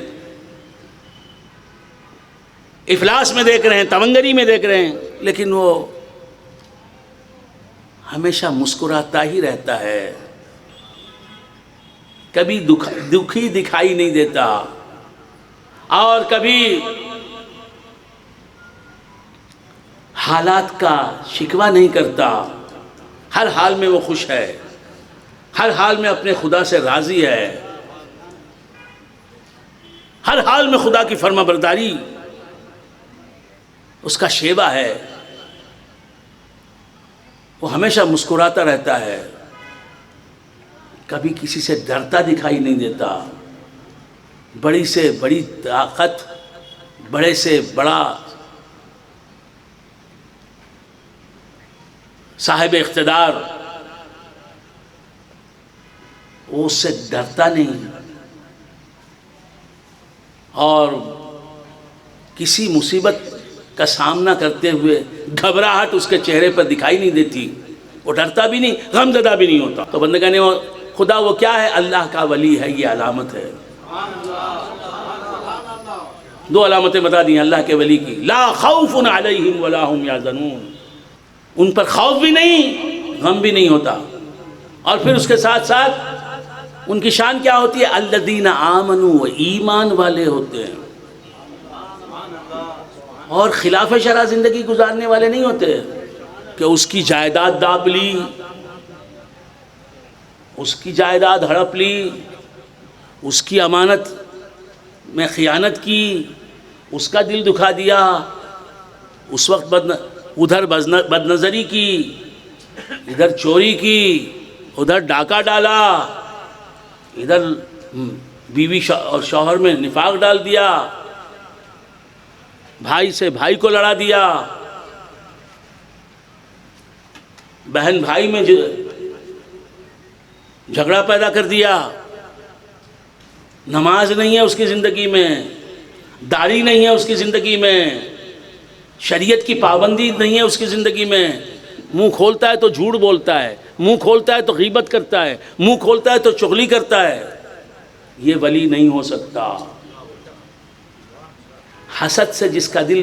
افلاس میں دیکھ رہے ہیں، تونگری میں دیکھ رہے ہیں، لیکن وہ ہمیشہ مسکراتا ہی رہتا ہے، کبھی دکھی دکھائی نہیں دیتا اور کبھی حالات کا شکوہ نہیں کرتا۔ ہر حال میں وہ خوش ہے، ہر حال میں اپنے خدا سے راضی ہے، ہر حال میں خدا کی فرما برداری اس کا شیوا ہے، وہ ہمیشہ مسکراتا رہتا ہے، کبھی کسی سے ڈرتا دکھائی نہیں دیتا۔ بڑی سے بڑی طاقت، بڑے سے بڑا صاحب اقتدار، وہ اس سے ڈرتا نہیں، اور کسی مصیبت کا سامنا کرتے ہوئے گھبراہٹ اس کے چہرے پر دکھائی نہیں دیتی، وہ ڈرتا بھی نہیں، غمزدہ بھی نہیں ہوتا۔ تو بندگان خدا وہ کیا ہے؟ اللہ کا ولی ہے، یہ علامت ہے۔ دو علامتیں بتا دی اللہ کے ولی کی، لا خوف علیہم ولا هم یحزنون، ان پر خوف بھی نہیں، غم بھی نہیں ہوتا۔ اور پھر اس کے ساتھ ساتھ ان کی شان کیا ہوتی ہے؟ الذین آمنوا، وہ ایمان والے ہوتے ہیں اور خلاف شرع زندگی گزارنے والے نہیں ہوتے کہ اس کی جائیداد داب لی، اس کی جائیداد ہڑپ لی، اس کی امانت میں خیانت کی، اس کا دل دکھا دیا، اس وقت ادھر بد نظری کی، ادھر چوری کی، ادھر ڈاکہ ڈالا، ادھر بیوی اور شوہر میں نفاق ڈال دیا، بھائی سے بھائی کو لڑا دیا، بہن بھائی میں جھگڑا پیدا کر دیا، نماز نہیں ہے اس کی زندگی میں، داڑھی نہیں ہے اس کی زندگی میں، شریعت کی پابندی نہیں ہے اس کی زندگی میں، منہ کھولتا ہے تو جھوٹ بولتا ہے، منہ کھولتا ہے تو غیبت کرتا ہے، منہ کھولتا ہے تو چغلی کرتا ہے، یہ ولی نہیں ہو سکتا۔ حسد سے جس کا دل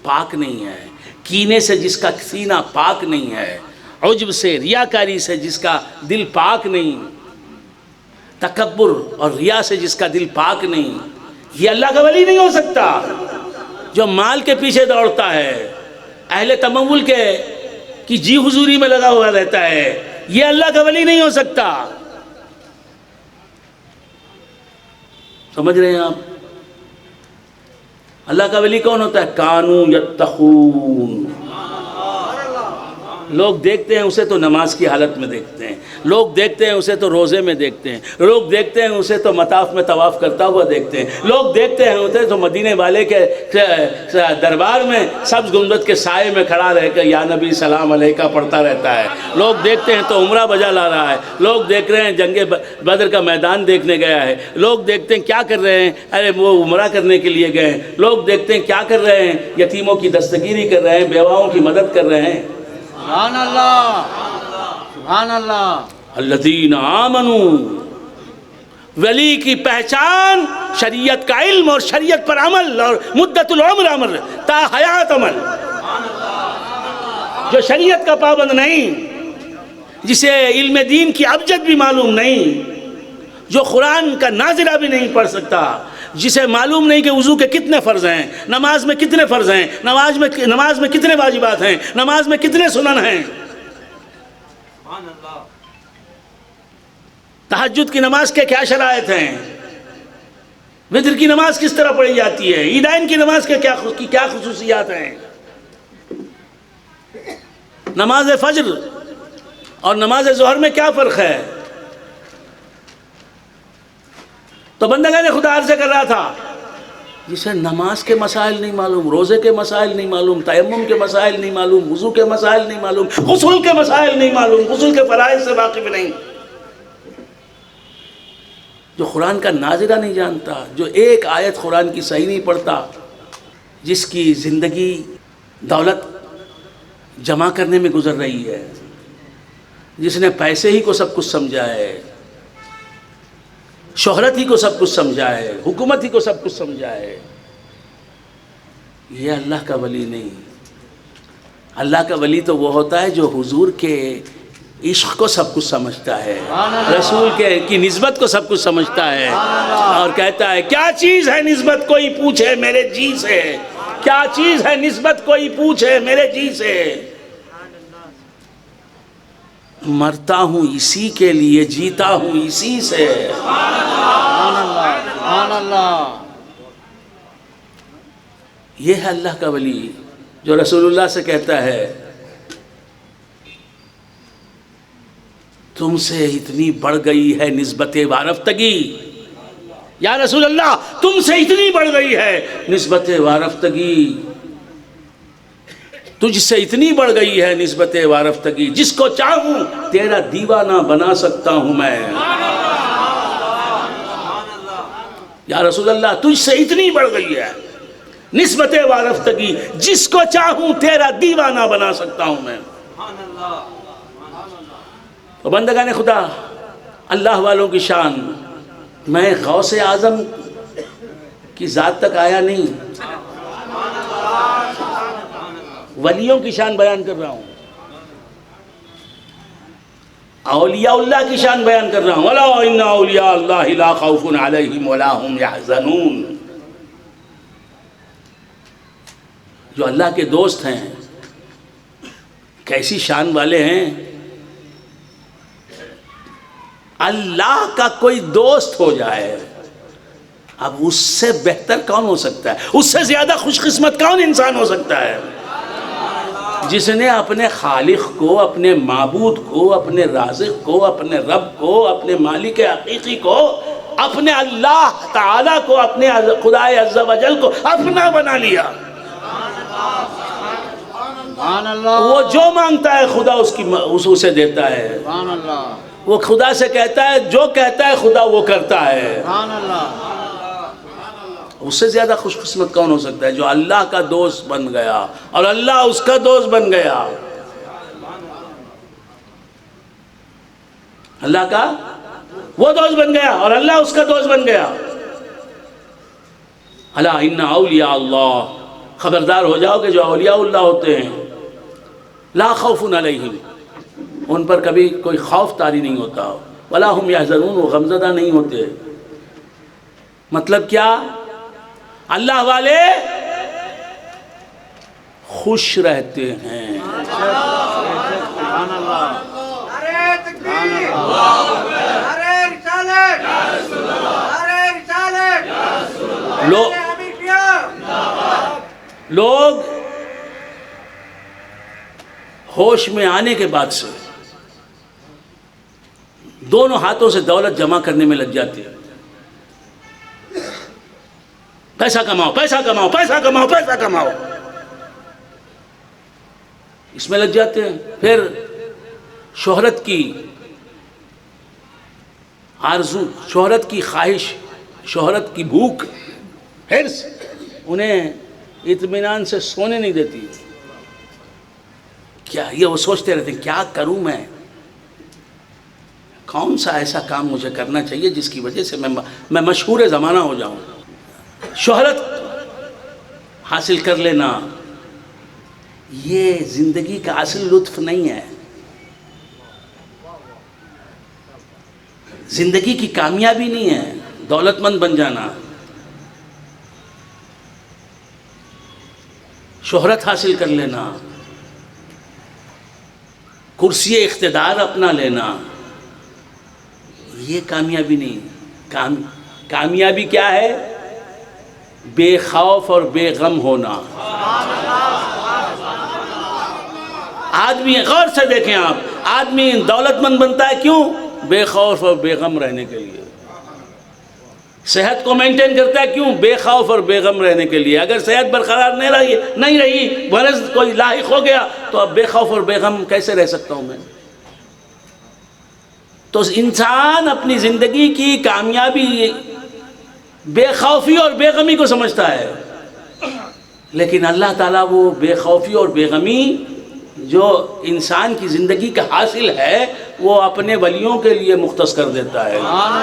پاک نہیں ہے، کینے سے جس کا سینہ پاک نہیں ہے، عجب سے، ریاکاری سے جس کا دل پاک نہیں، تکبر اور ریا سے جس کا دل پاک نہیں، یہ اللہ کا ولی نہیں ہو سکتا۔ جو مال کے پیچھے دوڑتا ہے، اہل تمول کی جی حضوری میں لگا ہوا رہتا ہے، یہ اللہ کا ولی نہیں ہو سکتا۔ سمجھ رہے ہیں آپ؟ اللہ کا ولی کون ہوتا ہے؟ کانو یتقون۔ لوگ دیکھتے ہیں اسے تو نماز کی حالت میں دیکھتے ہیں، لوگ دیکھتے ہیں اسے تو روزے میں دیکھتے ہیں، لوگ دیکھتے ہیں اسے تو مطاف میں طواف کرتا ہوا دیکھتے ہیں، لوگ دیکھتے ہیں اسے تو مدینے والے کے دربار میں سبز گنبد کے سائے میں کھڑا رہ کر یا نبی سلام علیکہ پڑھتا رہتا ہے، لوگ دیکھتے ہیں تو عمرہ بجا لا رہا ہے، لوگ دیکھ رہے ہیں جنگ بدر کا میدان دیکھنے گیا ہے، لوگ دیکھتے ہیں کیا کر رہے ہیں، ارے وہ عمرہ کرنے کے لیے گئے ہیں، لوگ دیکھتے ہیں کیا کر رہے ہیں، یتیموں کی دستگیری کر رہے ہیں، بیواؤں کی مدد کر رہے ہیں۔ سبحان اللہ، سبحان اللہ۔ الذین آمنوا، ولی کی پہچان شریعت کا علم اور شریعت پر عمل اور مدت العمر عمل تا حیات عمل۔ جو شریعت کا پابند نہیں، جسے علم دین کی ابجد بھی معلوم نہیں، جو قرآن کا نازلہ بھی نہیں پڑھ سکتا، جسے معلوم نہیں کہ وضو کے کتنے فرض ہیں، نماز میں کتنے فرض ہیں، نماز میں کتنے واجبات ہیں، نماز میں کتنے سنن ہیں، تہجد کی نماز کے کیا شرائط ہیں، وتر کی نماز کس طرح پڑھی جاتی ہے، عیدین کی نماز کے کیا خصوصیات ہیں، نماز فجر اور نماز ظہر میں کیا فرق ہے۔ تو بندگان خدا عرض کر رہا تھا جسے نماز کے مسائل نہیں معلوم، روزے کے مسائل نہیں معلوم، تیمم کے مسائل نہیں معلوم، وضو کے مسائل نہیں معلوم، غسل کے مسائل نہیں معلوم، غسل کے فرائض سے واقف نہیں، جو قرآن کا نازلہ نہیں جانتا، جو ایک آیت قرآن کی صحیح نہیں پڑھتا، جس کی زندگی دولت جمع کرنے میں گزر رہی ہے، جس نے پیسے ہی کو سب کچھ سمجھا ہے، شہرت ہی کو سب کچھ سمجھا ہے، حکومت ہی کو سب کچھ سمجھا ہے، یہ اللہ کا ولی نہیں۔ اللہ کا ولی تو وہ ہوتا ہے جو حضور کے عشق کو سب کچھ سمجھتا ہے، رسول کی نسبت کو سب کچھ سمجھتا ہے، اور کہتا ہے کیا چیز ہے نسبت کوئی پوچھے میرے جی سے، کیا چیز ہے نسبت کوئی پوچھے میرے جی سے، مرتا ہوں اسی کے لیے، جیتا ہوں اسی سے۔ سبحان اللہ، سبحان اللہ۔ یہ ہے اللہ کا ولی جو رسول اللہ سے کہتا ہے تم سے اتنی بڑھ گئی ہے نسبت وارفتگی، یا رسول اللہ تم سے اتنی بڑھ گئی ہے نسبت وارفتگی، تجھ سے اتنی بڑھ گئی ہے نسبت وارفتگی، جس کو چاہوں تیرا دیوانہ بنا سکتا ہوں میں۔ یا رسول اللہ تجھ سے اتنی بڑھ گئی ہے نسبت وارفتگی، جس کو چاہوں تیرا دیوانہ بنا سکتا ہوں میں۔ تو بندگان خدا، اللہ والوں کی شان، میں غوث اعظم کی ذات تک آیا نہیں، ولیوں کی شان بیان کر رہا ہوں، اولیاء اللہ کی شان بیان کر رہا ہوں۔ الا ان اولیاء اللہ لا خوف علیہم ولا هم يحزنون۔ جو اللہ کے دوست ہیں کیسی شان والے ہیں، اللہ کا کوئی دوست ہو جائے، اب اس سے بہتر کون ہو سکتا ہے، اس سے زیادہ خوش قسمت کون انسان ہو سکتا ہے، جس نے اپنے خالق کو، اپنے معبود کو، اپنے رازق کو، اپنے رب کو، اپنے مالک حقیقی کو، اپنے اللہ تعالیٰ کو، اپنے خدائے عز و جل کو اپنا بنا لیا۔ سبحان اللہ۔ وہ جو مانگتا ہے خدا اسے دیتا ہے، سبحان اللہ، وہ خدا سے کہتا ہے جو کہتا ہے خدا وہ کرتا ہے۔ سبحان اللہ۔ اس سے زیادہ خوش قسمت کون ہو سکتا ہے جو اللہ کا دوست بن گیا اور اللہ اس کا دوست بن گیا۔ اللہ کا وہ دوست بن گیا اور اللہ اس کا دوست بن گیا۔ الا ان اولیاء اللہ، خبردار ہو جاؤ کہ جو اولیاء اللہ ہوتے ہیں لا خوف علیہم، ان پر کبھی کوئی خوف طاری نہیں ہوتا، ولا هم يحزنون، وہ غمزدہ نہیں ہوتے. مطلب کیا؟ اللہ والے خوش رہتے ہیں. سبحان اللہ. لوگ ہوش میں آنے کے بعد سے دونوں ہاتھوں سے دولت جمع کرنے میں لگ جاتے ہیں. پیسہ کماؤ، پیسہ کماؤ، پیسہ کماؤ، پیسہ کماؤ، اس میں لگ جاتے ہیں. پھر شہرت کی آرزو، شہرت کی خواہش، شہرت کی بھوک، حرص انہیں اطمینان سے سونے نہیں دیتی. کیا یہ وہ سوچتے رہتے ہیں کیا کروں میں، کون سا ایسا کام مجھے کرنا چاہیے جس کی وجہ سے میں مشہور زمانہ ہو جاؤں. شہرت حاصل کر لینا یہ زندگی کا اصل لطف نہیں ہے. زندگی کی کامیابی نہیں ہے دولت مند بن جانا. شہرت حاصل کر لینا، کرسی اقتدار اپنا لینا، یہ کامیابی نہیں. کامیابی کیا ہے؟ بے خوف اور بے غم ہونا. آدمی غور سے دیکھیں آپ، آدمی دولت مند بنتا ہے کیوں؟ بے خوف اور بے غم رہنے کے لیے. صحت کو مینٹین کرتا ہے کیوں؟ بے خوف اور بے غم رہنے کے لیے. اگر صحت برقرار نہیں رہی، مرض کوئی لاحق ہو گیا تو اب بے خوف اور بے غم کیسے رہ سکتا ہوں میں؟ تو انسان اپنی زندگی کی کامیابی بے خوفی اور بے غمی کو سمجھتا ہے، لیکن اللہ تعالیٰ وہ بے خوفی اور بے غمی جو انسان کی زندگی کا حاصل ہے وہ اپنے ولیوں کے لیے مختص کر دیتا ہے. سبحان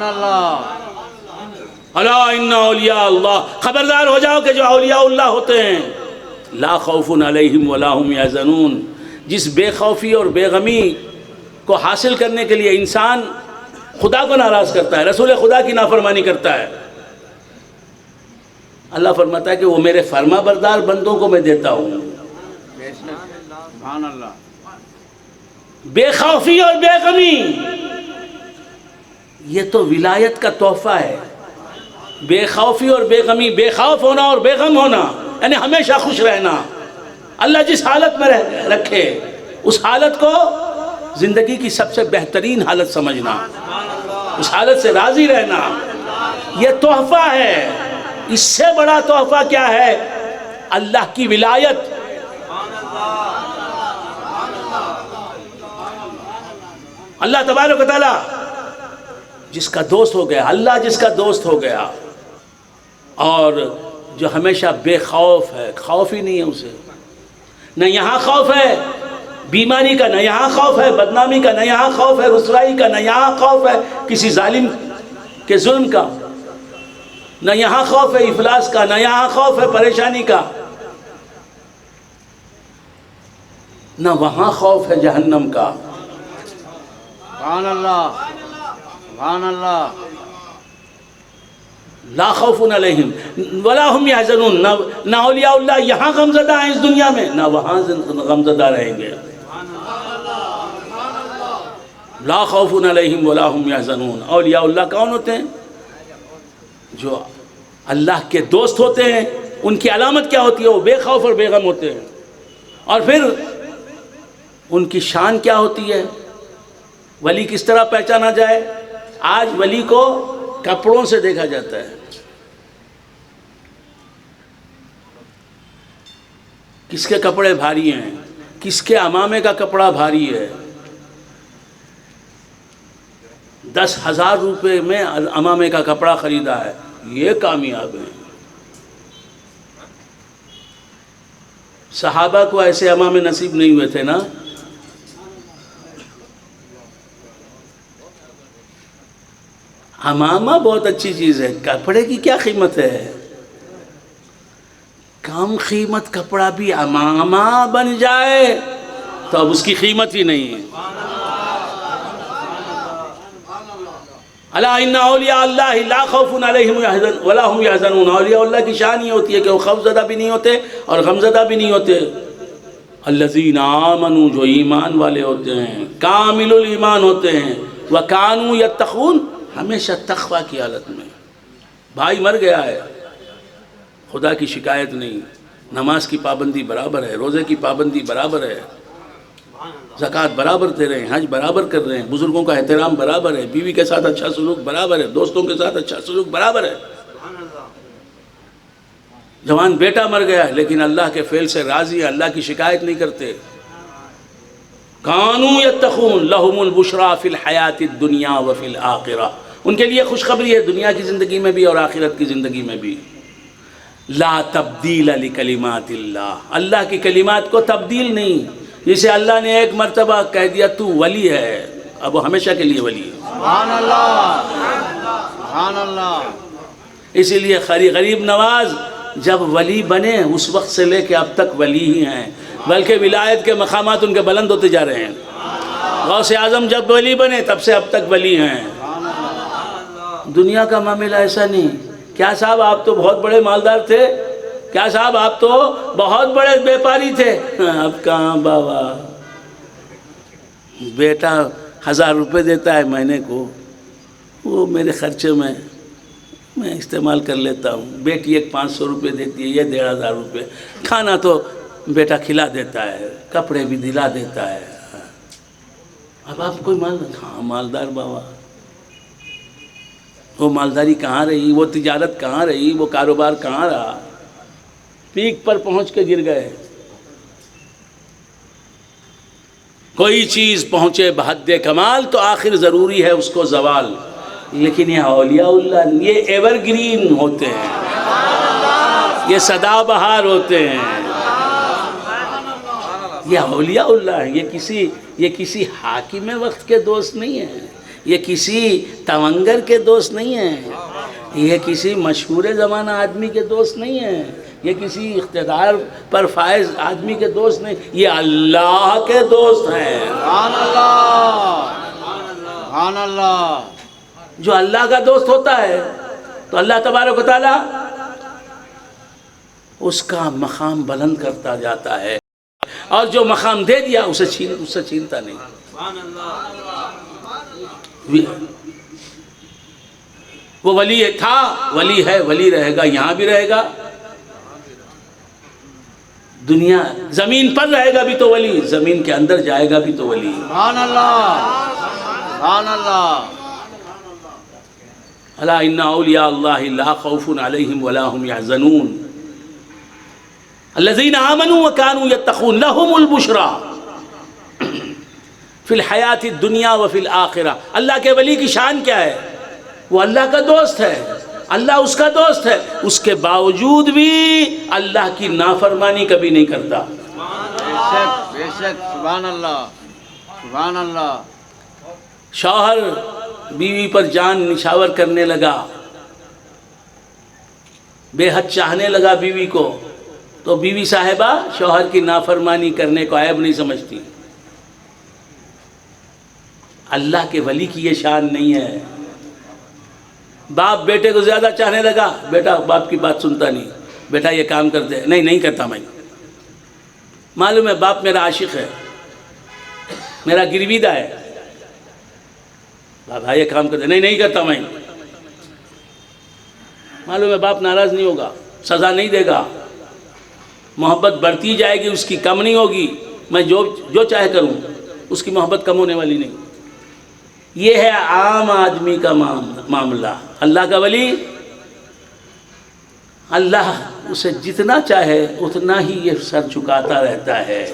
اللہ. الا ان اولیاء اللہ، خبردار ہو جاؤ کہ جو اولیاء اللہ ہوتے ہیں لا خوف علیہم ولا هم یحزنون. جس بے خوفی اور بے غمی کو حاصل کرنے کے لیے انسان خدا کو ناراض کرتا ہے، رسول خدا کی نافرمانی کرتا ہے، اللہ فرماتا ہے کہ وہ میرے فرما بردار بندوں کو میں دیتا ہوں. سبحان اللہ. بے خوفی اور بے غمی یہ تو ولایت کا تحفہ ہے. بے خوفی اور بے غمی، بے خوف ہونا اور بے غم ہونا یعنی ہمیشہ خوش رہنا. اللہ جس حالت میں رکھے اس حالت کو زندگی کی سب سے بہترین حالت سمجھنا، اس حالت سے راضی رہنا، یہ تحفہ ہے. اس سے بڑا تحفہ کیا ہے؟ اللہ کی ولایت. اللہ تبارک و تعالی جس کا دوست ہو گیا، اللہ جس کا دوست ہو گیا اور جو ہمیشہ بے خوف ہے، خوف ہی نہیں ہے اسے، نہ یہاں خوف ہے بیماری کا، نہ یہاں خوف ہے بدنامی کا، نہ یہاں خوف ہے رسوائی کا، نہ یہاں خوف ہے کسی ظالم کے ظلم کا، نہ یہاں خوف ہے افلاس کا، نہ یہاں خوف ہے پریشانی کا، نہ وہاں خوف ہے جہنم کا. سبحان اللہ. سبحان اللہ. لا خوف علیہم ولا هم یحزنون. نہ اولیاء اللہ یہاں غمزدہ ہیں اس دنیا میں، نہ وہاں غمزدہ رہیں گے. لا خوف علیہم ولا هم یحزنون. اولیاء اللہ کون ہوتے ہیں؟ جو اللہ کے دوست ہوتے ہیں. ان کی علامت کیا ہوتی ہے؟ وہ بے خوف اور بے غم ہوتے ہیں. اور پھر ان کی شان کیا ہوتی ہے؟ ولی کس طرح پہچانا جائے؟ آج ولی کو کپڑوں سے دیکھا جاتا ہے. کس کے کپڑے بھاری ہیں، کس کے عمامے کا کپڑا بھاری ہے. 10,000 روپے میں عمامے کا کپڑا خریدا ہے، یہ کامیاب ہے. صحابہ کو ایسے عمامے نصیب نہیں ہوئے تھے نا. عمامہ بہت اچھی چیز ہے، کپڑے کی کیا قیمت ہے؟ کم قیمت کپڑا بھی عمامہ بن جائے تو اب اس کی قیمت ہی نہیں ہے. الا ان اولیاء اللہ لا خوف علیہم ولا هم یحزنون. اولیاء اللہ کی شان یہ ہوتی ہے کہ وہ خوف زدہ بھی نہیں ہوتے اور غم زدہ بھی نہیں ہوتے. الذین آمنوا، جو ایمان والے ہوتے ہیں، کامل الایمان ہوتے ہیں، وکانوا یتقون، ہمیشہ تقوی کی حالت میں. بھائی مر گیا ہے، خدا کی شکایت نہیں، نماز کی پابندی برابر ہے، روزے کی پابندی برابر ہے، زکوٰۃ برابر دے رہے ہیں، حج برابر کر رہے ہیں، بزرگوں کا احترام برابر ہے، بیوی کے ساتھ اچھا سلوک برابر ہے، دوستوں کے ساتھ اچھا سلوک برابر ہے. جوان بیٹا مر گیا ہے لیکن اللہ کے فعل سے راضی ہے، اللہ کی شکایت نہیں کرتے. کانوا یتقون لہم البشریٰ فی الحیات الدنیا وفی الآخرہ. ان کے لیے خوشخبری ہے دنیا کی زندگی میں بھی اور آخرت کی زندگی میں بھی. لا تبدیل لکلمات اللہ، اللہ کی کلمات کو تبدیل نہیں. جسے اللہ نے ایک مرتبہ کہہ دیا تو ولی ہے، اب وہ ہمیشہ کے لیے ولی ہے. سبحان اللہ، سبحان اللہ. اسی لیے غریب نواز جب ولی بنے اس وقت سے لے کے اب تک ولی ہی ہیں، بلکہ ولایت کے مقامات ان کے بلند ہوتے جا رہے ہیں. غوث اعظم جب ولی بنے تب سے اب تک ولی ہیں. دنیا کا معاملہ ایسا نہیں. کیا صاحب آپ تو بہت بڑے مالدار تھے، کیا صاحب آپ تو بہت بڑے بیپاری تھے. اب کہاں بابا، بیٹا 1000 روپے دیتا ہے مہینے کو، وہ میرے خرچے میں استعمال کر لیتا ہوں. بیٹی ایک 500 روپے دیتی ہے، یہ 1500 روپے. کھانا تو بیٹا کھلا دیتا ہے، کپڑے بھی دلا دیتا ہے. اب آپ کوئی مالدار بابا، وہ مالداری کہاں رہی، وہ تجارت کہاں رہی، وہ کاروبار کہاں رہا. پیک پر پہنچ کے گر گئے. کوئی چیز پہنچے بحد کمال تو آخر ضروری ہے اس کو زوال. لیکن یہ اولیاء اللہ یہ ایور گرین ہوتے ہیں، یہ سدا بہار ہوتے ہیں. یہ اولیاء اللہ ہیں. یہ کسی حاکم وقت کے دوست نہیں ہیں، یہ کسی تونگر کے دوست نہیں ہیں، یہ کسی مشہور زمانہ آدمی کے دوست نہیں ہیں، یہ کسی اقتدار پر فائز آدمی کے دوست نہیں، یہ اللہ کے دوست ہیں. سبحان اللہ، سبحان اللہ. جو اللہ کا دوست ہوتا ہے تو اللہ تبارک و تعالی اس کا مقام بلند کرتا جاتا ہے، اور جو مقام دے دیا اسے چھینتا نہیں. وہ ولی تھا، ولی ہے، ولی رہے گا، یہاں بھی رہے گا، دنیا زمین پر رہے گا بھی تو ولی، زمین کے اندر جائے گا بھی تو ولی. سبحان اللہ، سبحان اللہ. الا ان اولیاء اللہ لا خوف علیہم ولا هم یحزنون الذین آمنوا وکانوا یتقون لهم البشریٰ فی الحیات الدنیا وفی الآخرہ. اللہ کے ولی کی شان کیا ہے؟ وہ اللہ کا دوست ہے، اللہ اس کا دوست ہے، اس کے باوجود بھی اللہ کی نافرمانی کبھی نہیں کرتا. بے شک، بے شک. سبحان اللہ، سبحان اللہ. شوہر بیوی پر جان نشاور کرنے لگا، بے حد چاہنے لگا بیوی کو، تو بیوی صاحبہ شوہر کی نافرمانی کرنے کو عیب نہیں سمجھتی. اللہ کے ولی کی یہ شان نہیں ہے. باپ بیٹے کو زیادہ چاہنے لگا، بیٹا باپ کی بات سنتا نہیں، بیٹا یہ کام کر دے، نہیں کرتا میں. معلوم ہے باپ میرا عاشق ہے، میرا گرویدہ ہے، بابا یہ کام کر دے، نہیں کرتا میں. معلوم ہے باپ ناراض نہیں ہوگا، سزا نہیں دے گا، محبت بڑھتی جائے گی، اس کی کم نہیں ہوگی. میں جو چاہے کروں، اس کی محبت کم ہونے والی نہیں. یہ ہے عام آدمی کا معاملہ. اللہ کا ولی، اللہ اسے جتنا چاہے اتنا ہی یہ سر جھکاتا رہتا ہے.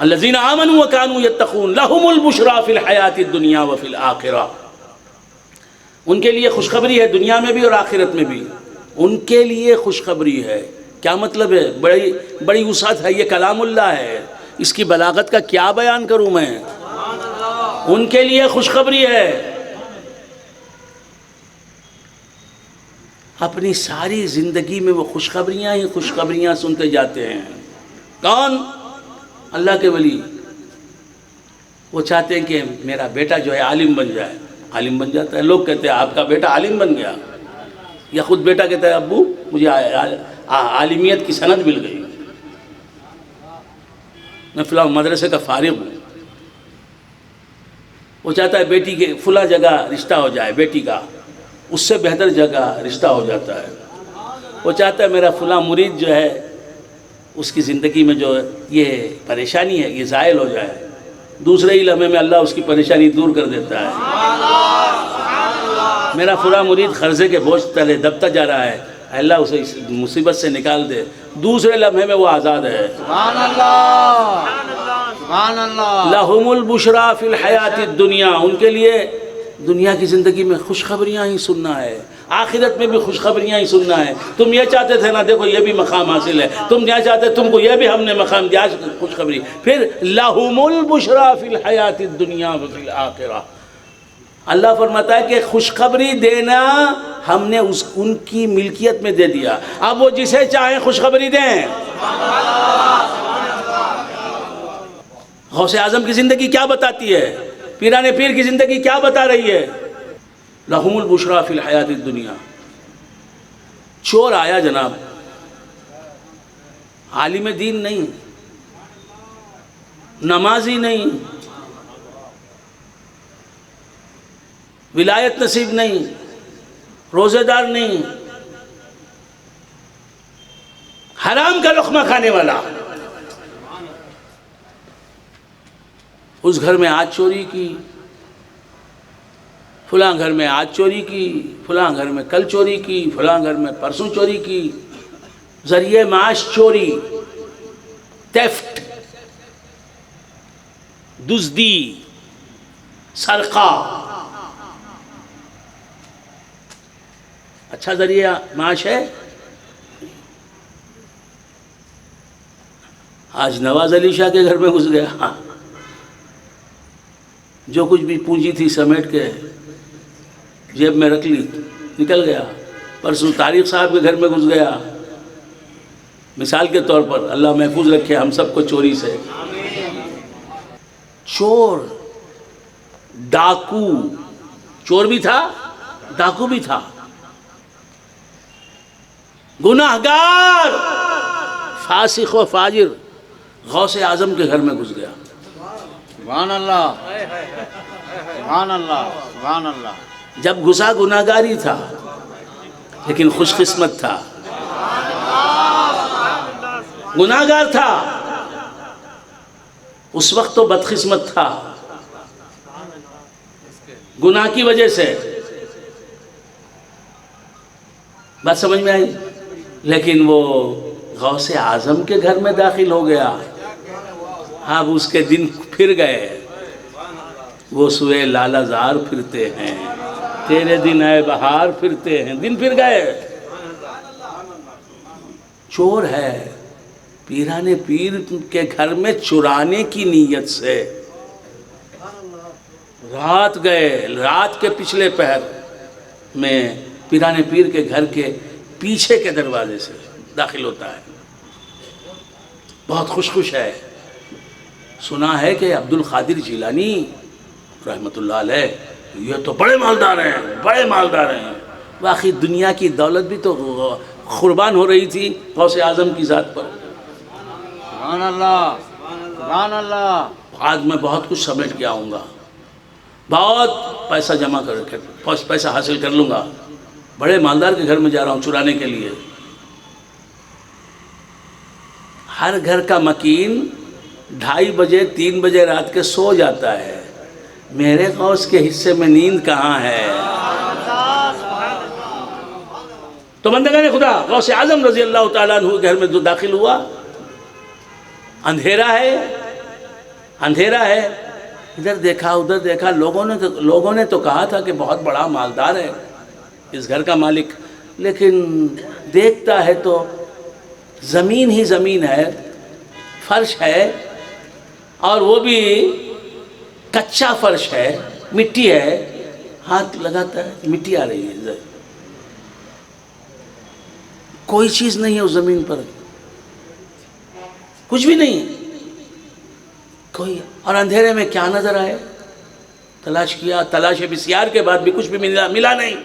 الذین آمنوا وکانوا یتقون لہم البشریٰ فی الحیات الدنیا وفی الآخرہ. ان کے لیے خوشخبری ہے دنیا میں بھی اور آخرت میں بھی. ان کے لیے خوشخبری ہے. کیا مطلب ہے؟ بڑی وسعت ہے، یہ کلام اللہ ہے، اس کی بلاغت کا کیا بیان کروں میں. ان کے لیے خوشخبری ہے. اپنی ساری زندگی میں وہ خوشخبریاں ہی خوشخبریاں سنتے جاتے ہیں. کون؟ اللہ کے ولی. وہ چاہتے ہیں کہ میرا بیٹا جو ہے عالم بن جائے، عالم بن جاتا ہے. لوگ کہتے ہیں آپ کا بیٹا عالم بن گیا، یا خود بیٹا کہتا ہے ابو مجھے عالمیت کی سند مل گئی، میں فلاں مدرسے کا فارغ ہوں. وہ چاہتا ہے بیٹی کے فلاں جگہ رشتہ ہو جائے، بیٹی کا اس سے بہتر جگہ رشتہ ہو جاتا ہے. وہ چاہتا ہے میرا فلاں مرید جو ہے اس کی زندگی میں جو یہ پریشانی ہے یہ زائل ہو جائے. دوسرے ہی لمحے میں اللہ اس کی پریشانی دور کر دیتا ہے. میرا فلاں مرید قرضے کے بوجھ تلے دبتا جا رہا ہے، اللہ اسے اس مصیبت سے نکال دے، دوسرے لمحے میں وہ آزاد ہے. سبحان اللہ، سبحان اللہ. لہم البشریٰ فی الحیات الدنیا، ان کے لیے دنیا کی زندگی میں خوشخبریاں ہی سننا ہے، آخرت میں بھی خوشخبریاں ہی سننا ہے. تم یہ چاہتے تھے نا، دیکھو یہ بھی مقام حاصل ہے، تم یہ چاہتے تم کو یہ بھی ہم نے مقام دیا، خوشخبری. پھر لہم البشریٰ فی الحیات الدنیا وفی الآخرہ. اللہ فرماتا ہے کہ خوشخبری دینا ہم نے ان کی ملکیت میں دے دیا، اب وہ جسے چاہیں خوشخبری دیں. غوث اعظم کی زندگی کیا بتاتی ہے، پیران پیر کی زندگی کیا بتا رہی ہے؟ لہم البشریٰ فی الحیات الدنیا. چور آیا جناب، عالم دین نہیں، نمازی نہیں، ولایت نصیب نہیں، روزے دار نہیں، حرام کا لقمہ کھانے والا. اس گھر میں آج چوری کی، فلاں گھر میں آج چوری کی، فلاں گھر میں کل چوری کی، فلاں گھر میں پرسوں چوری کی. ذریعہ معاش چوری، تیفٹ، دزدی، سرقہ. اچھا ذریعہ معاش ہے؟ آج نواز علی شاہ کے گھر میں گھس گیا، جو کچھ بھی پونجی تھی سمیٹ کے جیب میں رکھ لی، نکل گیا. پرسوں طارق صاحب کے گھر میں گھس گیا. مثال کے طور پر، اللہ محفوظ رکھے ہم سب کو چوری سے. چور، ڈاکو، چور بھی تھا ڈاکو بھی تھا، گناہگار، فاسق و فاجر غوث اعظم کے گھر میں گھس گیا. سبحان اللہ، سبحان اللہ، سبحان اللہ. جب گھسا گناہگاری تھا لیکن خوش قسمت تھا. گناہگار تھا اس وقت تو بدقسمت تھا گناہ کی وجہ سے. بات سمجھ میں آئی؟ لیکن وہ غوث اعظم کے گھر میں داخل ہو گیا. اب اس کے دن پھر گئے، وہ سوئے لالہ زار پھرتے ہیں، تیرے دن اے بہار پھرتے ہیں، دن پھر گئے. چور ہے، پیران پیر کے گھر میں چرانے کی نیت سے رات گئے، رات کے پچھلے پہر میں پیران پیر کے گھر کے پیچھے کے دروازے سے داخل ہوتا ہے. بہت خوش ہے. سنا ہے کہ عبد القادر جیلانی رحمۃ اللہ علیہ یہ تو بڑے مالدار ہیں، بڑے مالدار ہیں. واقعی دنیا کی دولت بھی تو قربان ہو رہی تھی غوث اعظم کی ذات پر. سبحان اللہ، سبحان اللہ. آج میں بہت کچھ سمیٹ کے آؤں گا، بہت پیسہ جمع کر پیسہ حاصل کر لوں گا. بڑے مالدار کے گھر میں جا رہا ہوں چرانے کے لیے. ہر گھر کا مکین 2:30 بجے 3 بجے رات کے سو جاتا ہے، میرے غوث کے حصے میں نیند کہاں ہے؟ تو بندگان خدا غوث اعظم رضی اللہ تعالیٰ عنہ کے گھر میں جو داخل ہوا، اندھیرا ہے، اندھیرا ہے. ادھر دیکھا ادھر دیکھا. لوگوں نے تو کہا تھا کہ بہت بڑا مالدار ہے اس گھر کا مالک، لیکن دیکھتا ہے تو زمین ہی زمین ہے، فرش ہے، اور وہ بھی کچا فرش ہے، مٹی ہے. ہاتھ لگاتا ہے مٹی آ رہی ہے، کوئی چیز نہیں ہے اس زمین پر، کچھ بھی نہیں کوئی. اور اندھیرے میں کیا نظر آئے؟ تلاش کیا، تلاش بسیار کے بعد بھی کچھ بھی ملا نہیں.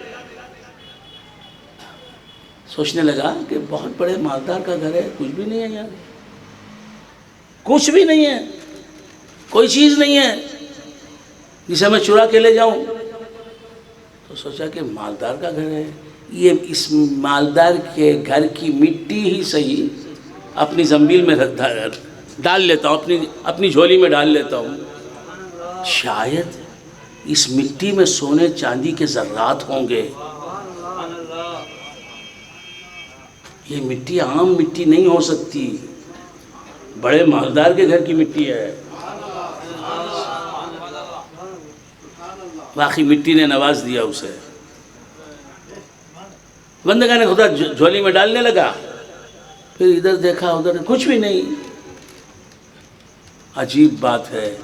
سوچنے لگا کہ بہت بڑے مالدار کا گھر ہے، کچھ بھی نہیں ہے یار، کچھ بھی نہیں ہے، کوئی چیز نہیں ہے جسے میں چرا کے لے جاؤں. تو سوچا کہ مالدار کا گھر ہے، یہ اس مالدار کے گھر کی مٹی ہی صحیح اپنی زنبیل میں ڈال لیتا ہوں، اپنی جھولی میں ڈال لیتا ہوں. شاید اس مٹی میں سونے چاندی کے ذرات ہوں گے. یہ مٹی عام مٹی نہیں ہو سکتی، بڑے مالدار کے گھر کی مٹی ہے. باقی مٹی نے نواز دیا اسے. بندگان خدا جھولی میں ڈالنے لگا، پھر ادھر دیکھا ادھر کچھ بھی نہیں. عجیب بات ہے،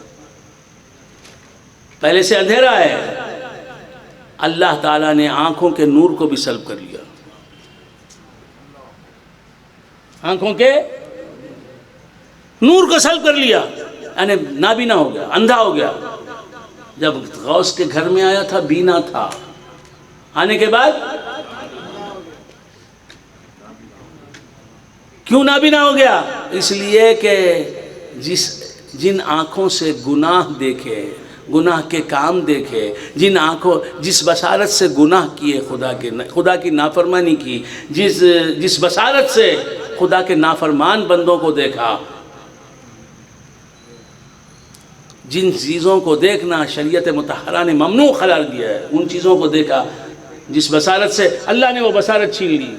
پہلے سے اندھیرا ہے، اللہ تعالیٰ نے آنکھوں کے نور کو بھی سلب کر لیا. آنکھوں کے نور کو سلب کر لیا، یعنی نابینا ہو گیا، اندھا ہو گیا. جب غوث کے گھر میں آیا تھا بینا تھا، آنے کے بعد کیوں نابینا ہو گیا؟ اس لیے کہ جن آنکھوں سے گناہ دیکھے، گناہ کے کام دیکھے، جس بصارت سے گناہ کیے، خدا کی نافرمانی کی، جس بصارت سے خدا کے نافرمان بندوں کو دیکھا، جن چیزوں کو دیکھنا شریعت مطہرہ نے ممنوع قرار دیا ہے، ان چیزوں کو دیکھا جس بصارت سے اللہ نے وہ بصارت چھین لی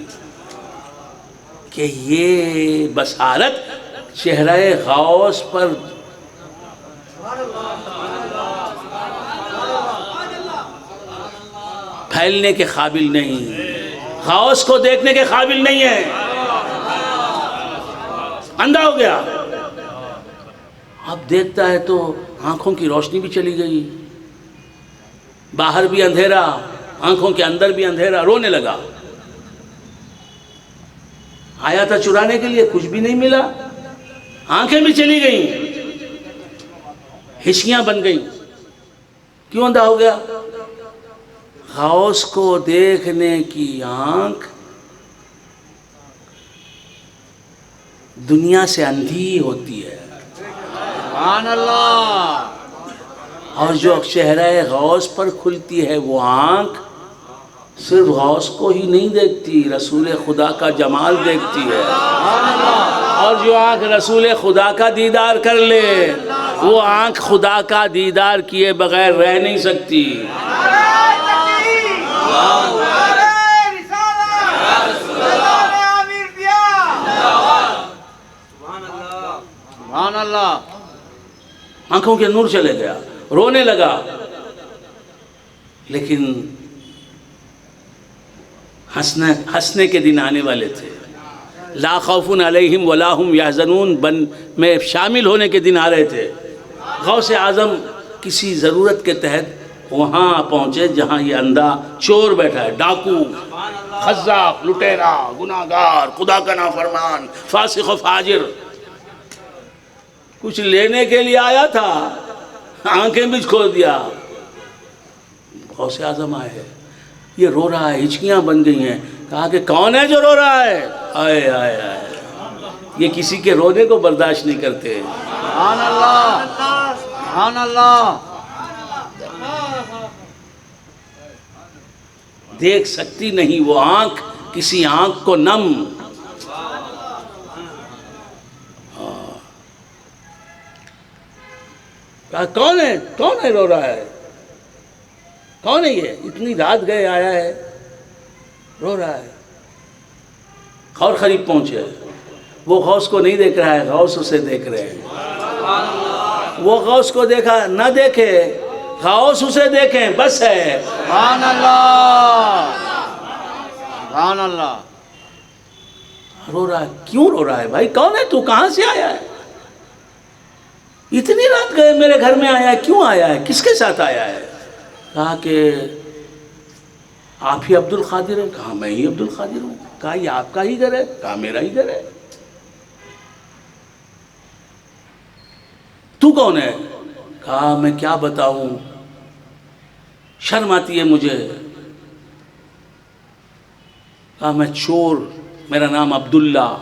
کہ یہ بصارت چہرہ غوث پر پھیلنے کے قابل نہیں، غوث کو دیکھنے کے قابل نہیں ہے. اندھا ہو گیا. اب دیکھتا ہے تو آنکھوں کی روشنی بھی چلی گئی، باہر بھی اندھیرا، آنکھوں کے اندر بھی اندھیرا. رونے لگا. آیا تھا چرانے کے لیے، کچھ بھی نہیں ملا، آنکھیں بھی چلی گئیں، ہچکیاں بن گئیں. کیوں اندھا ہو گیا؟ غوث کو دیکھنے کی آنکھ دنیا سے اندھی ہوتی ہے، سبحان اللہ. اور جو چہرہ غوث پر کھلتی ہے وہ آنکھ صرف غوث کو ہی نہیں دیکھتی، رسول خدا کا جمال دیکھتی ہے. اور جو آنکھ رسول خدا کا دیدار کر لے وہ آنکھ خدا کا دیدار کیے بغیر رہ نہیں سکتی. سبحان اللہ. آنکھوں کے نور چلے گیا، رونے لگا. لیکن ہنسنے کے دن آنے والے تھے. لا خوف علیہم ولا هم یحزنون میں شامل ہونے کے دن آ رہے تھے. غوث اعظم کسی ضرورت کے تحت وہاں پہنچے جہاں یہ اندھا چور بیٹھا ہے، ڈاکو، خزاق، لٹیرا، گناہگار، خدا کا نافرمان، فاسق و فاجر. کچھ لینے کے لیے آیا تھا، آنکھیں بھی کھول دیا. غوث اعظم آئے ہیں، یہ رو رہا ہے، ہچکیاں بن گئی ہیں. کہا کہ کون ہے جو رو رہا ہے؟ آئے آئے آئے. یہ کسی کے رونے کو برداشت نہیں کرتے. سبحان اللہ. سبحان اللہ. دیکھ سکتی نہیں وہ آنکھ کسی آنکھ کو نم. کہا کون ہے؟ کون ہے رو رہا ہے؟ کون ہے یہ؟ اتنی رات گئے آیا ہے، رو رہا ہے. اور قریب پہنچے، وہ غوث کو نہیں دیکھ رہا ہے، غوث اسے دیکھ رہے ہیں. وہ غوث کو دیکھا نہ دیکھے، غوث اسے دیکھیں بس ہے. سبحان اللہ. سبحان اللہ. رو رہا ہے. کیوں رو رہا ہے بھائی؟ کون ہے تو؟ کہاں سے آیا ہے؟ اتنی رات گئے میرے گھر میں آیا ہے، کیوں آیا ہے؟ کس کے ساتھ آیا ہے؟ کہا کہ آپ ہی عبد القادر ہیں. کہا میں ہی عبد القادر ہوں. کہا یہ آپ کا ہی گھر ہے؟ کہا میرا ہی گھر ہے. تو کون ہے؟ کہا میں کیا بتاؤں، شرم آتی ہے مجھے. کہا میں چور، میرا نام عبداللہ،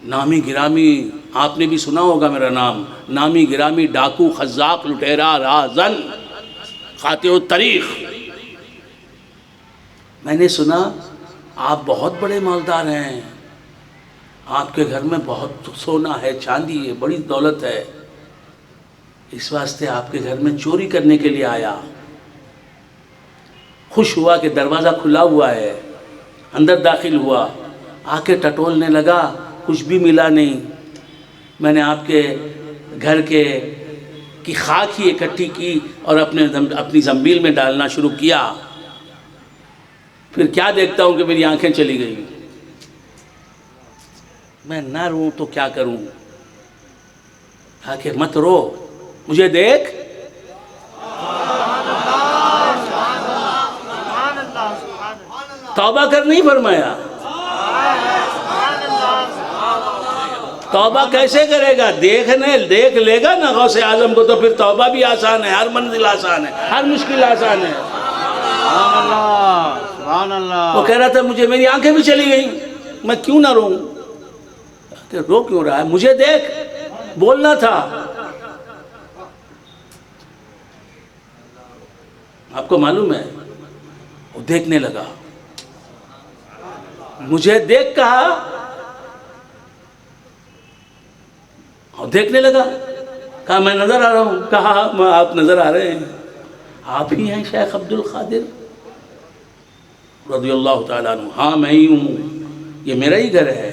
نامی گرامی، آپ نے بھی سنا ہوگا میرا نام، نامی گرامی ڈاکو، خزاق، لٹیرا، رازن، قاطع الطریق. میں نے سنا آپ بہت بڑے مالدار ہیں، آپ کے گھر میں بہت سونا ہے، چاندی ہے، بڑی دولت ہے، اس واسطے آپ کے گھر میں چوری کرنے کے لیے آیا. خوش ہوا کہ دروازہ کھلا ہوا ہے، اندر داخل ہوا، آ کے ٹٹولنے لگا، کچھ بھی ملا نہیں. میں نے آپ کے گھر کی خاک ہی اکٹھی کی اور اپنی زنبیل میں ڈالنا شروع کیا. پھر کیا دیکھتا ہوں کہ میری آنکھیں چلی گئی. میں نہ روں تو کیا کروں؟ کہا کہ مت رو، مجھے دیکھ. توبہ کر نہیں فرمایا. توبہ کیسے کرے گا؟ دیکھ لے گا نا غوث اعظم کو تو پھر توبہ بھی آسان ہے، ہر منزل آسان ہے، ہر مشکل آسان ہے. سبحان اللہ، سبحان اللہ. وہ کہہ رہا تھا مجھے میری آنکھیں بھی چلی گئیں، میں کیوں نہ روں؟ کہ رو کیوں رہا ہے؟ مجھے دیکھ، بولنا تھا. آپ کو معلوم ہے وہ دیکھنے لگا، مجھے دیکھ کہا اور دیکھنے لگا. کہا میں نظر آ رہا ہوں. کہا آپ نظر آ رہے ہیں، آپ ہی ہیں شیخ عبد القادر رضی اللہ تعالیٰ عنہ؟ ہاں میں ہی ہوں، یہ میرا ہی گھر ہے.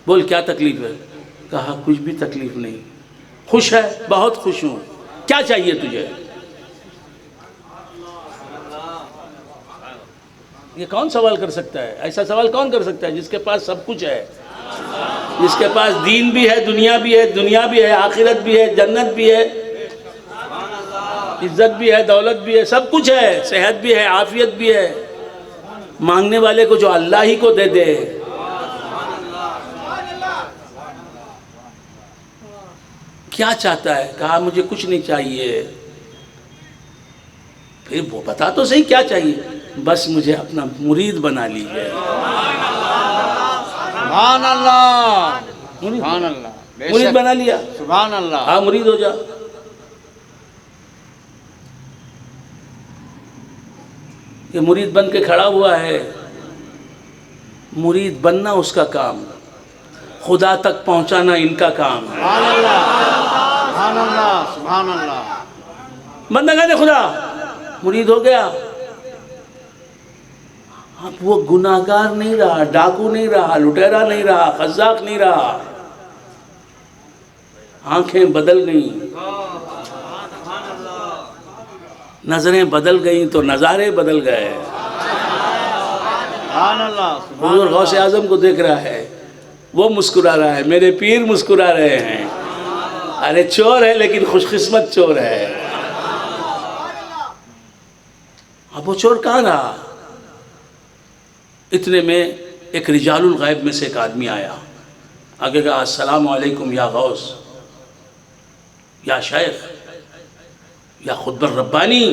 بول کیا تکلیف ہے؟ کہا کچھ بھی تکلیف نہیں. خوش ہے؟ بہت خوش ہوں. کیا چاہیے تجھے؟ یہ کون سوال کر سکتا ہے؟ ایسا سوال کون کر سکتا ہے جس کے پاس سب کچھ ہے، جس کے پاس دین بھی ہے، دنیا بھی ہے، آخرت بھی ہے، جنت بھی ہے، عزت بھی ہے، دولت بھی ہے، سب کچھ ہے، صحت بھی ہے، عافیت بھی ہے. مانگنے والے کو جو اللہ ہی کو دے دے. کیا چاہتا ہے؟ کہا مجھے کچھ نہیں چاہیے. پھر وہ بتا تو صحیح کیا چاہیے. بس مجھے اپنا مرید بنا لیجئے. سبحان اللہ، سبحان اللہ. بے مرید شک. بنا لیا. سبحان اللہ. ہاں مرید ہو جا. یہ مرید بن کے کھڑا ہوا ہے. مرید بننا اس کا کام، خدا تک پہنچانا ان کا کام ہے. سبحان اللہ، سبحان اللہ، سبحان اللہ. بندگان خدا مرید ہو گیا. اب وہ گناہگار نہیں رہا، ڈاکو نہیں رہا، لٹیرا نہیں رہا، خزاق نہیں رہا. آنکھیں بدل گئیں، نظریں بدل گئیں تو نظارے بدل گئے. سبحان اللہ، سبحان حضور غوث اعظم کو دیکھ رہا ہے، وہ مسکرا رہا ہے، میرے پیر مسکرا رہے ہیں. ارے چور ہے لیکن خوش قسمت چور ہے. اب وہ چور کہاں رہا؟ اتنے میں ایک رجال الغیب میں سے ایک آدمی آیا. آگے کہا السلام علیکم یا غوث، یا شیخ، یا خطب الربانی،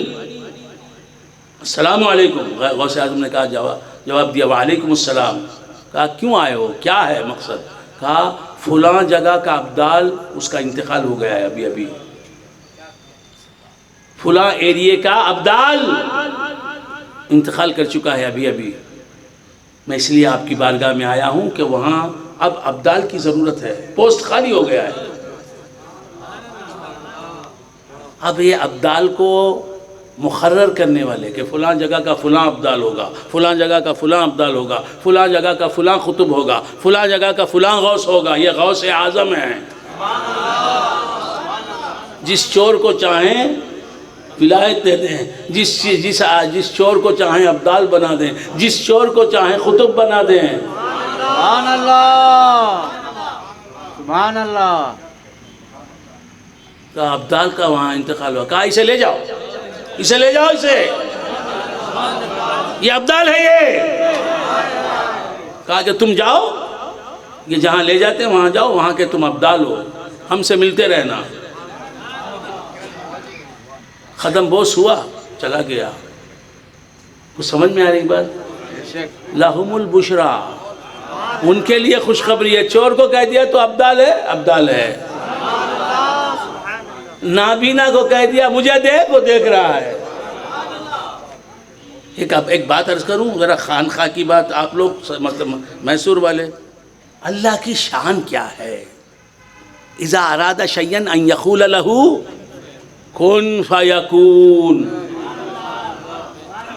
السلام علیکم. غوث اعظم نے کہا جواب دیا وعلیکم السلام. کہا کیوں آئے ہو، کیا ہے مقصد؟ کہا فلاں جگہ کا ابدال اس کا انتقال ہو گیا ہے ابھی. فلاں ایریے کا ابدال انتقال کر چکا ہے ابھی. میں اس لیے آپ کی بارگاہ میں آیا ہوں کہ وہاں اب ابدال کی ضرورت ہے، پوسٹ خالی ہو گیا ہے. اب یہ ابدال کو مقرر کرنے والے کہ فلاں جگہ کا فلاں ابدال ہوگا، فلاں جگہ کا فلاں ابدال ہوگا، فلاں جگہ کا فلاں قطب ہوگا، فلاں جگہ کا فلاں غوث ہوگا، یہ غوث اعظم ہے. جس چور کو چاہیں ولایت دے دیں، جس چور کو چاہیں ابدال بنا دیں، جس چور کو چاہیں قطب بنا دیں. سبحان اللہ، سبحان اللہ. کہا ابدال کا وہاں انتقال ہوا. کہا اسے لے جاؤ، اسے لے جاؤ، یہ ابدال ہے. یہ کہا کہ تم جاؤ، یہ جہاں لے جاتے ہیں وہاں جاؤ، وہاں کے تم ابدال ہو، ہم سے ملتے رہنا. ختم بوس ہوا چلا گیا. کچھ سمجھ میں آ رہی بات؟ بے شک لہم البشرا، ان کے لیے خوشخبری ہے. چور کو کہہ دیا تو ابدال ہے، ابدال ہے. نابینا کو کہہ دیا مجھے دیکھ، وہ دیکھ رہا ہے. ایک بات عرض کروں ذرا خانخواہ کی بات، آپ لوگ مطلب میسور والے، اللہ کی شان کیا ہے؟ اذا اراد شیئا ان یقول له کن فیکون.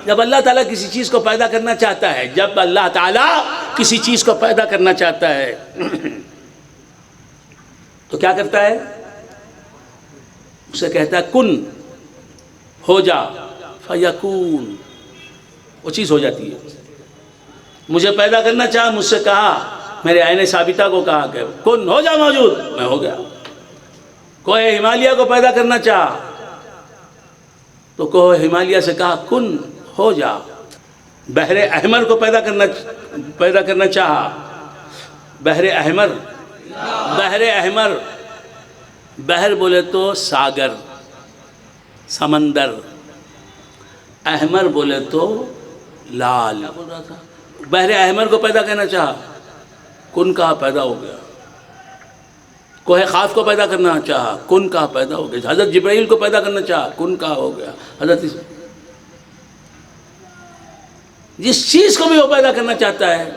جب اللہ تعالیٰ کسی چیز کو پیدا کرنا چاہتا ہے، جب اللہ تعالیٰ کسی چیز کو پیدا کرنا چاہتا ہے تو کیا کرتا ہے؟ اسے کہتا ہے کن، ہو جا، فیکون، وہ چیز ہو جاتی ہے. مجھے پیدا کرنا چاہا، مجھ سے کہا، میرے عین ثابتہ کو کہا کہ کن، ہو جا موجود، میں ہو گیا. کوہ ہمالیہ کو پیدا کرنا چاہا تو کوہ ہمالیہ سے کہا کن، ہو جا. بحر احمر کو پیدا کرنا چاہا، بحر احمر، بحر احمر، بحر بولے تو ساگر، سمندر، احمر بولے تو لال. بحر احمر کو پیدا کرنا چاہا، کن کہا، پیدا ہو گیا. کوہ خاف کو پیدا کرنا چاہا، کن کہا، پیدا ہو گیا. حضرت جبرائیل کو پیدا کرنا چاہا، کن کہا، ہو گیا. حضرت جس چیز کو بھی وہ پیدا کرنا چاہتا ہے،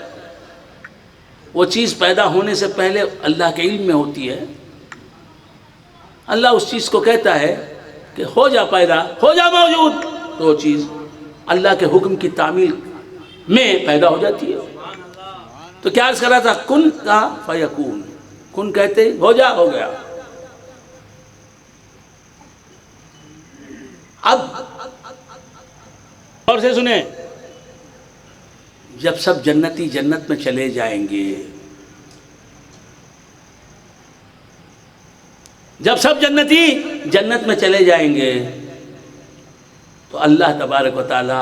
وہ چیز پیدا ہونے سے پہلے اللہ کے علم میں ہوتی ہے. اللہ اس چیز کو کہتا ہے کہ ہو جا پیدا، ہو جا موجود، تو وہ چیز اللہ کے حکم کی تعمیل میں پیدا ہو جاتی ہے. تو کیا عرض کر رہا تھا؟ کن کا فیکون، کن کہتے ہو جا، ہو گیا. اب اور سے سنیں، جب سب جنتی جنت میں چلے جائیں گے، جب سب جنتی جنت میں چلے جائیں گے تو اللہ تبارک و تعالی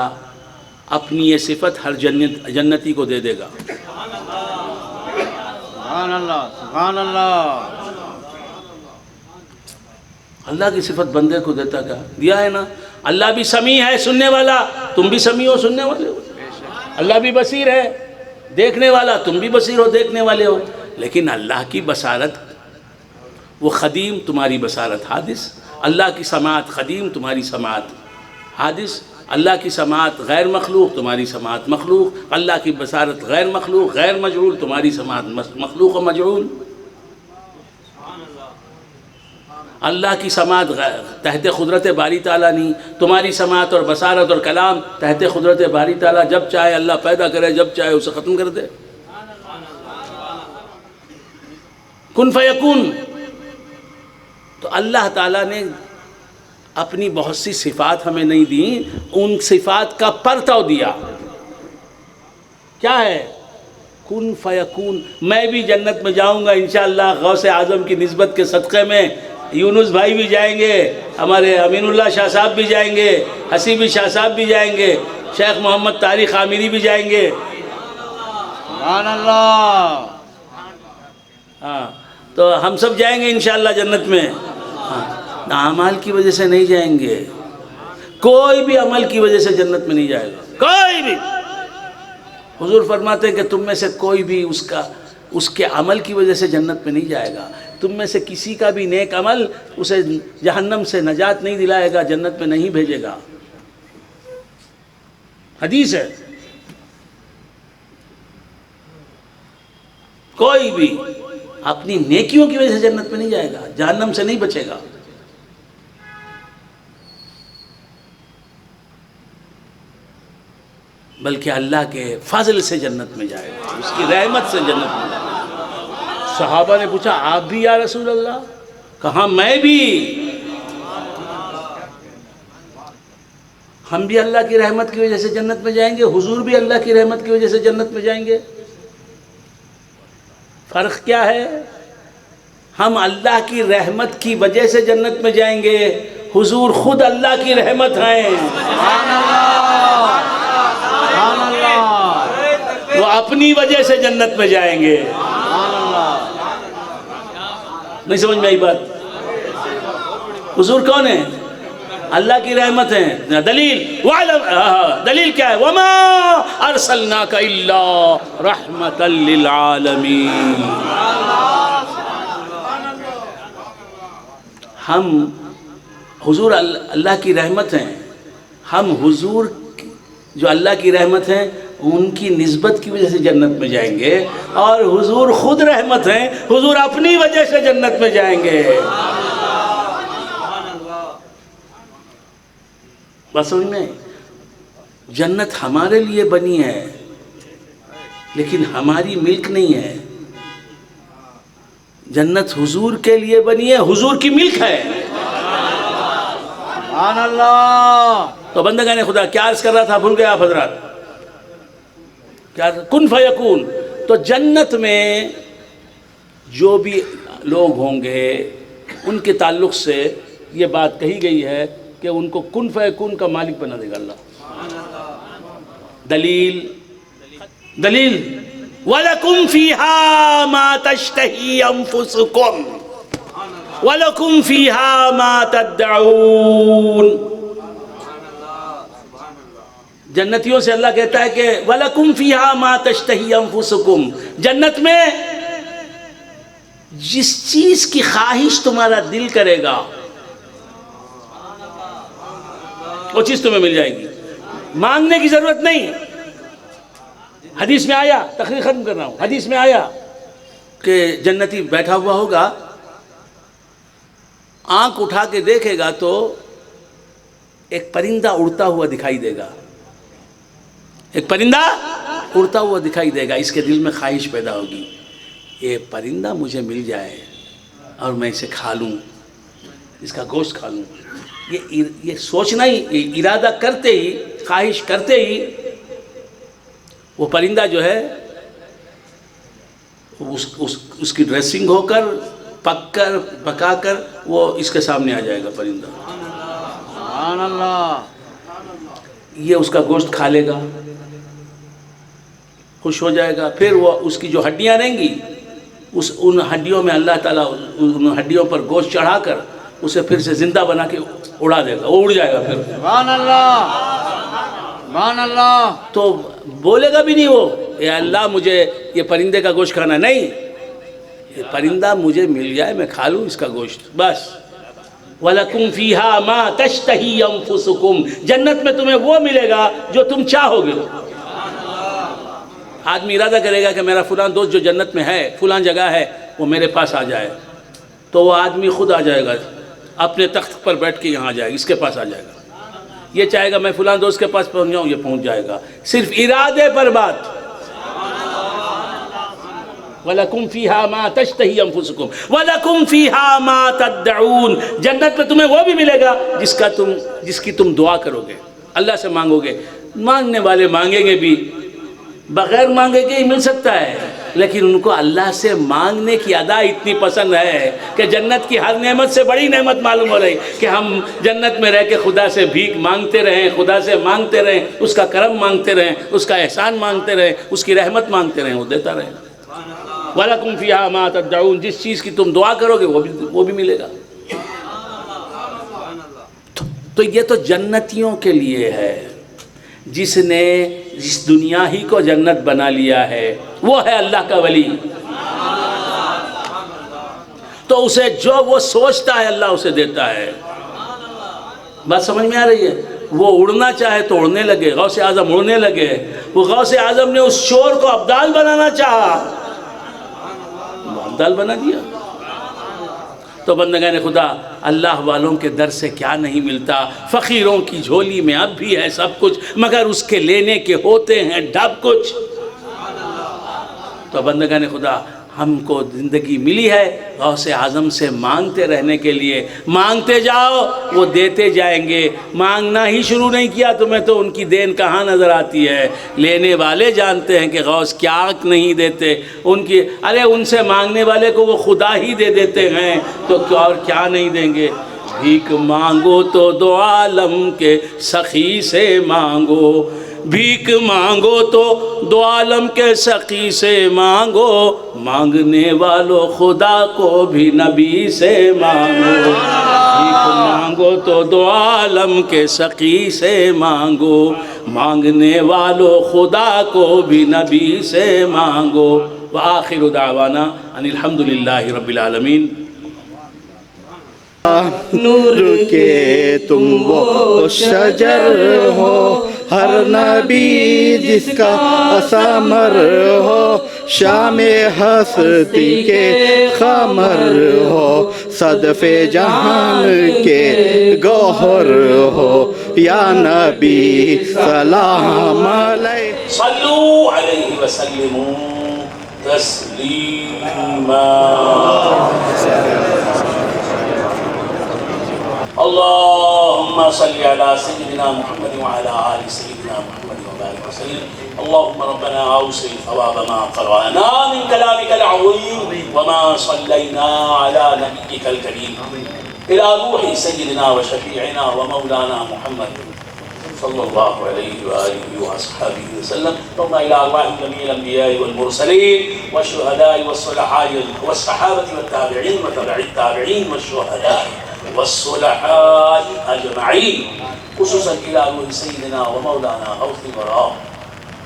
اپنی یہ صفت ہر جنتی کو دے دے گا. سبحان اللہ، سبحان اللہ. اللہ کی صفت بندے کو دیتا کیا؟ دیا ہے نا. اللہ بھی سمیع ہے، سننے والا، تم بھی سمیع ہو، سننے والے ہو. اللہ بھی بصیر ہے، دیکھنے والا، تم بھی بصیر ہو، دیکھنے والے ہو. لیکن اللہ کی بصارت وہ قدیم، تمہاری بصارت حادث. اللہ کی سماعت قدیم، تمہاری سماعت حادث. اللہ کی سماعت غیر مخلوق، تمہاری سماعت مخلوق. اللہ کی بصارت غیر مخلوق، غیر مجعول، تمہاری سماعت مخلوق و مجعول. اللہ کی سماعت تحت قدرت باری تعالیٰ نہیں، تمہاری سماعت اور بصارت اور کلام تحت قدرت باری تعالیٰ. جب چاہے اللہ پیدا کرے، جب چاہے اسے ختم کر دے. کن فیکون. تو اللہ تعالیٰ نے اپنی بہت سی صفات ہمیں نہیں دیں، ان صفات کا پرتو دیا. کیا ہے؟ کن فیکون. میں بھی جنت میں جاؤں گا انشاءاللہ غوث اعظم کی نسبت کے صدقے میں. یونس بھائی بھی جائیں گے، ہمارے امین اللہ شاہ صاحب بھی جائیں گے، حسیبی شاہ صاحب بھی جائیں گے، شیخ محمد طارق عامری بھی جائیں گے. سبحان اللہ. ہاں، تو ہم سب جائیں گے انشاءاللہ جنت میں. ہاں، نہ اعمال کی وجہ سے نہیں جائیں گے. کوئی بھی عمل کی وجہ سے جنت میں نہیں جائے گا، کوئی بھی. حضور فرماتے ہیں کہ تم میں سے کوئی بھی اس کے عمل کی وجہ سے جنت میں نہیں جائے گا. تم میں سے کسی کا بھی نیک عمل اسے جہنم سے نجات نہیں دلائے گا، جنت میں نہیں بھیجے گا. حدیث ہے. کوئی بھی اپنی نیکیوں کی وجہ سے جنت میں نہیں جائے گا، جہنم سے نہیں بچے گا. بلکہ اللہ کے فضل سے جنت میں جائے گا، اس کی رحمت سے جنت میں جائے گا. صحابہ نے پوچھا آپ بھی یا رسول اللہ؟ کہا میں بھی. ہم بھی اللہ کی رحمت کی وجہ سے جنت میں جائیں گے، حضور بھی اللہ کی رحمت کی وجہ سے جنت میں جائیں گے. فرق کیا ہے؟ ہم اللہ کی رحمت کی وجہ سے جنت میں جائیں گے، حضور خود اللہ کی رحمت ہیں. وہ اپنی وجہ سے جنت میں جائیں گے. نہیں سمجھ میں آئی بات؟ حضور کون ہے؟ اللہ کی رحمت ہیں. دلیل دلیل کیا ہے؟ وما ارسلناک الا رحمتا للعالمین. ہم حضور اللہ کی رحمت ہیں. ہم حضور جو اللہ کی رحمت ہیں ان کی نسبت کی وجہ سے جنت میں جائیں گے، اور حضور خود رحمت ہیں، حضور اپنی وجہ سے جنت میں جائیں گے. بس سمجھ میں؟ جنت ہمارے لیے بنی ہے لیکن ہماری ملک نہیں ہے. جنت حضور کے لیے بنی ہے، حضور کی ملک ہے. سبحان اللہ. تو بندگان خدا کیا عرض کر رہا تھا، بھول گیا آپ حضرات؟ کیا کن فیکون. تو جنت میں جو بھی لوگ ہوں گے ان کے تعلق سے یہ بات کہی گئی ہے کہ ان کو کن فیکون کا مالک بنا دے گا اللہ. دلیل وَلَكُمْ فِيهَا مَا تَشْتَهِي أَنفُسُكُمْ وَلَكُمْ فِيهَا مَا تَدَّعُونَ. جنتیوں سے اللہ کہتا ہے کہ وَلَكُمْ فِيهَا مَا تَشْتَهِي أَنفُسُكُمْ. جنت میں جس چیز کی خواہش تمہارا دل کرے گا وہ چیز تمہیں مل جائے گی، مانگنے کی ضرورت نہیں. حدیث میں آیا، تقریر ختم کر رہا ہوں، حدیث میں آیا کہ جنتی بیٹھا ہوا ہوگا، آنکھ اٹھا کے دیکھے گا تو ایک پرندہ اڑتا ہوا دکھائی دے گا. ایک پرندہ اڑتا ہوا دکھائی دے گا. اس کے دل میں خواہش پیدا ہوگی، یہ پرندہ مجھے مل جائے اور میں اسے کھا لوں، اس کا گوشت کھا لوں. یہ سوچنا ہی، یہ ارادہ کرتے ہی، خواہش کرتے ہی وہ پرندہ جو ہے اس کی ڈریسنگ ہو کر پکا کر وہ اس کے سامنے آ جائے گا پرندہ. سبحان اللہ. یہ اس کا گوشت کھا لے گا، خوش ہو جائے گا. پھر وہ اس کی جو ہڈیاں رہیں گی ان ہڈیوں میں اللہ تعالیٰ ان ہڈیوں پر گوشت چڑھا کر اسے پھر سے زندہ بنا کے اڑا دے گا، وہ اڑ جائے گا پھر. سبحان اللہ. سبحان اللہ. تو بولے گا بھی نہیں وہ اے اللہ مجھے یہ پرندے کا گوشت کھانا نہیں، یہ پرندہ مجھے مل جائے میں کھا لوں اس کا گوشت بس. وَلَكُمْ فِيهَا مَا تَشْتَهِي أَنفُسُكُمْ. جنت میں تمہیں وہ ملے گا جو تم چاہو گے. آدمی ارادہ کرے گا کہ میرا فلان دوست جو جنت میں ہے، فلان جگہ ہے، وہ میرے پاس آ جائے، تو وہ آدمی خود آ جائے گا، اپنے تخت پر بیٹھ کے یہاں آ جائے گا، اس کے پاس آ جائے گا. یہ چاہے گا میں فلان دوست کے پاس پہنچ جاؤں، یہ پہنچ جائے گا. صرف ارادے پر بات. وَلَكُمْ فِيهَا مَا تَشْتَهِي أَنفُسُكُمْ وَلَكُمْ فِيهَا مَا تَدَّعُونَ. جنت میں تمہیں وہ بھی ملے گا جس کی تم دعا کرو گے، اللہ سے مانگو گے. مانگنے والے مانگیں گے بھی، بغیر مانگے کے ہی مل سکتا ہے، لیکن ان کو اللہ سے مانگنے کی ادا اتنی پسند ہے کہ جنت کی ہر نعمت سے بڑی نعمت معلوم ہو رہی کہ ہم جنت میں رہ کے خدا سے بھیک مانگتے رہیں، خدا سے مانگتے رہیں، اس کا کرم مانگتے رہیں، اس کا احسان مانگتے رہیں، اس کی رحمت مانگتے رہیں، وہ دیتا رہے. وَلَكُمْ فِيهَا مَا تَدَّعُونَ. جس چیز کی تم دعا کرو گے وہ بھی ملے گا. تو یہ تو جنتیوں کے لیے ہے. جس نے اس دنیا ہی کو جنت بنا لیا ہے وہ ہے اللہ کا ولی. تو اسے جو وہ سوچتا ہے اللہ اسے دیتا ہے. بات سمجھ میں آ رہی ہے؟ وہ اڑنا چاہے تو اڑنے لگے، غوث اعظم اڑنے لگے. وہ غوث اعظم نے اس شور کو ابدال بنانا چاہا، ابدال بنا دیا. تو بندگان خدا، اللہ والوں کے در سے کیا نہیں ملتا. فقیروں کی جھولی میں اب بھی ہے سب کچھ، مگر اس کے لینے کے ہوتے ہیں ڈھب کچھ. تو بندگان خدا، ہم کو زندگی ملی ہے غوث اعظم سے مانگتے رہنے کے لیے. مانگتے جاؤ، وہ دیتے جائیں گے. مانگنا ہی شروع نہیں کیا تمہیں تو ان کی دین کہاں نظر آتی ہے. لینے والے جانتے ہیں کہ غوث کیا نہیں دیتے. ان سے مانگنے والے کو وہ خدا ہی دے دیتے ہیں، تو اور کیا نہیں دیں گے. بھیک مانگو تو دو عالم کے سخی سے مانگو، بھیک مانگو تو دو عالم کے سقی سے مانگو، مانگنے والوں خدا کو بھی نبی سے مانگو، بھیک مانگو تو دو عالم کے سقی سے مانگو، مانگنے والوں خدا کو بھی نبی سے مانگو۔ وآخر دعوانا ان الحمدللہ رب العالمین۔ نور کے تم وہ شجر ہو، ہر نبی جس کا ثمر ہو، شام ہستی کے خمر ہو، صدف جہان کے گوہر ہو، یا نبی سلام علیہ۔ صلو علیہ وسلموا تسلیما۔ اللهم صل على سيدنا محمد وعلى آل سيدنا محمد وبارك وسلم۔ اللهم ربنا أوصل ثواب ما قرأنا من كلامك العظيم وما صلينا على نبيك الكريم، إلى روح سيدنا وشفيعنا ومولانا محمد صلى الله عليه وآله وأصحابه وسلم، ثم إلى أرواح جميع الأنبياء والمرسلين والشهداء والصلحاء والصحابة والتابعين وتبع التابعين والشهداء والصلحاء أجمعين، خصوصا إلى روح سيدنا ومولانا غوث الوراء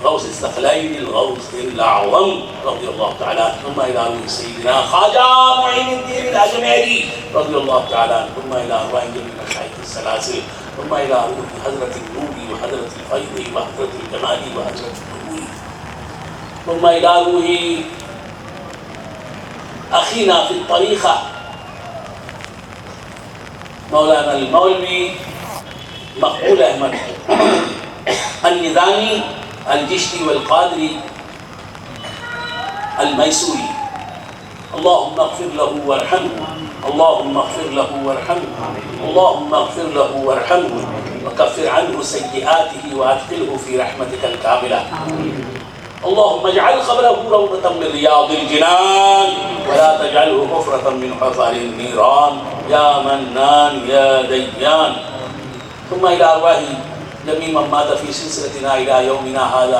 غوث الثقلين الغوث الأعظم رضي الله تعالى عنه، ثم إلى روح سيدنا خواجہ معین الدین الأجمیری رضي الله تعالى عنه، ثم إلى أرواح جميع المشايخ السلاسل، ثم إلى روح حضرة النور وحضرة الفيض وحضرة الجمال وحضرة النور، ثم إلى روح أخينا في الطريقة مولانا المولوی مقبول احمد النظامی الجشتی والقادری المیسوری، اللهم اغفر له وارحمه، اللهم اغفر له وارحمه، اللهم اغفر له وارحمه، وكفر عنه سيئاته وادخله في رحمتك الكاملة، اللهم اجعل قبره روضة من رياض الجنان ولا تجعله حفرة من حفر النيران، يا منان يا ديان، ثم إلى أرواح جميع من مات في سلسلتنا إلى يومنا هذا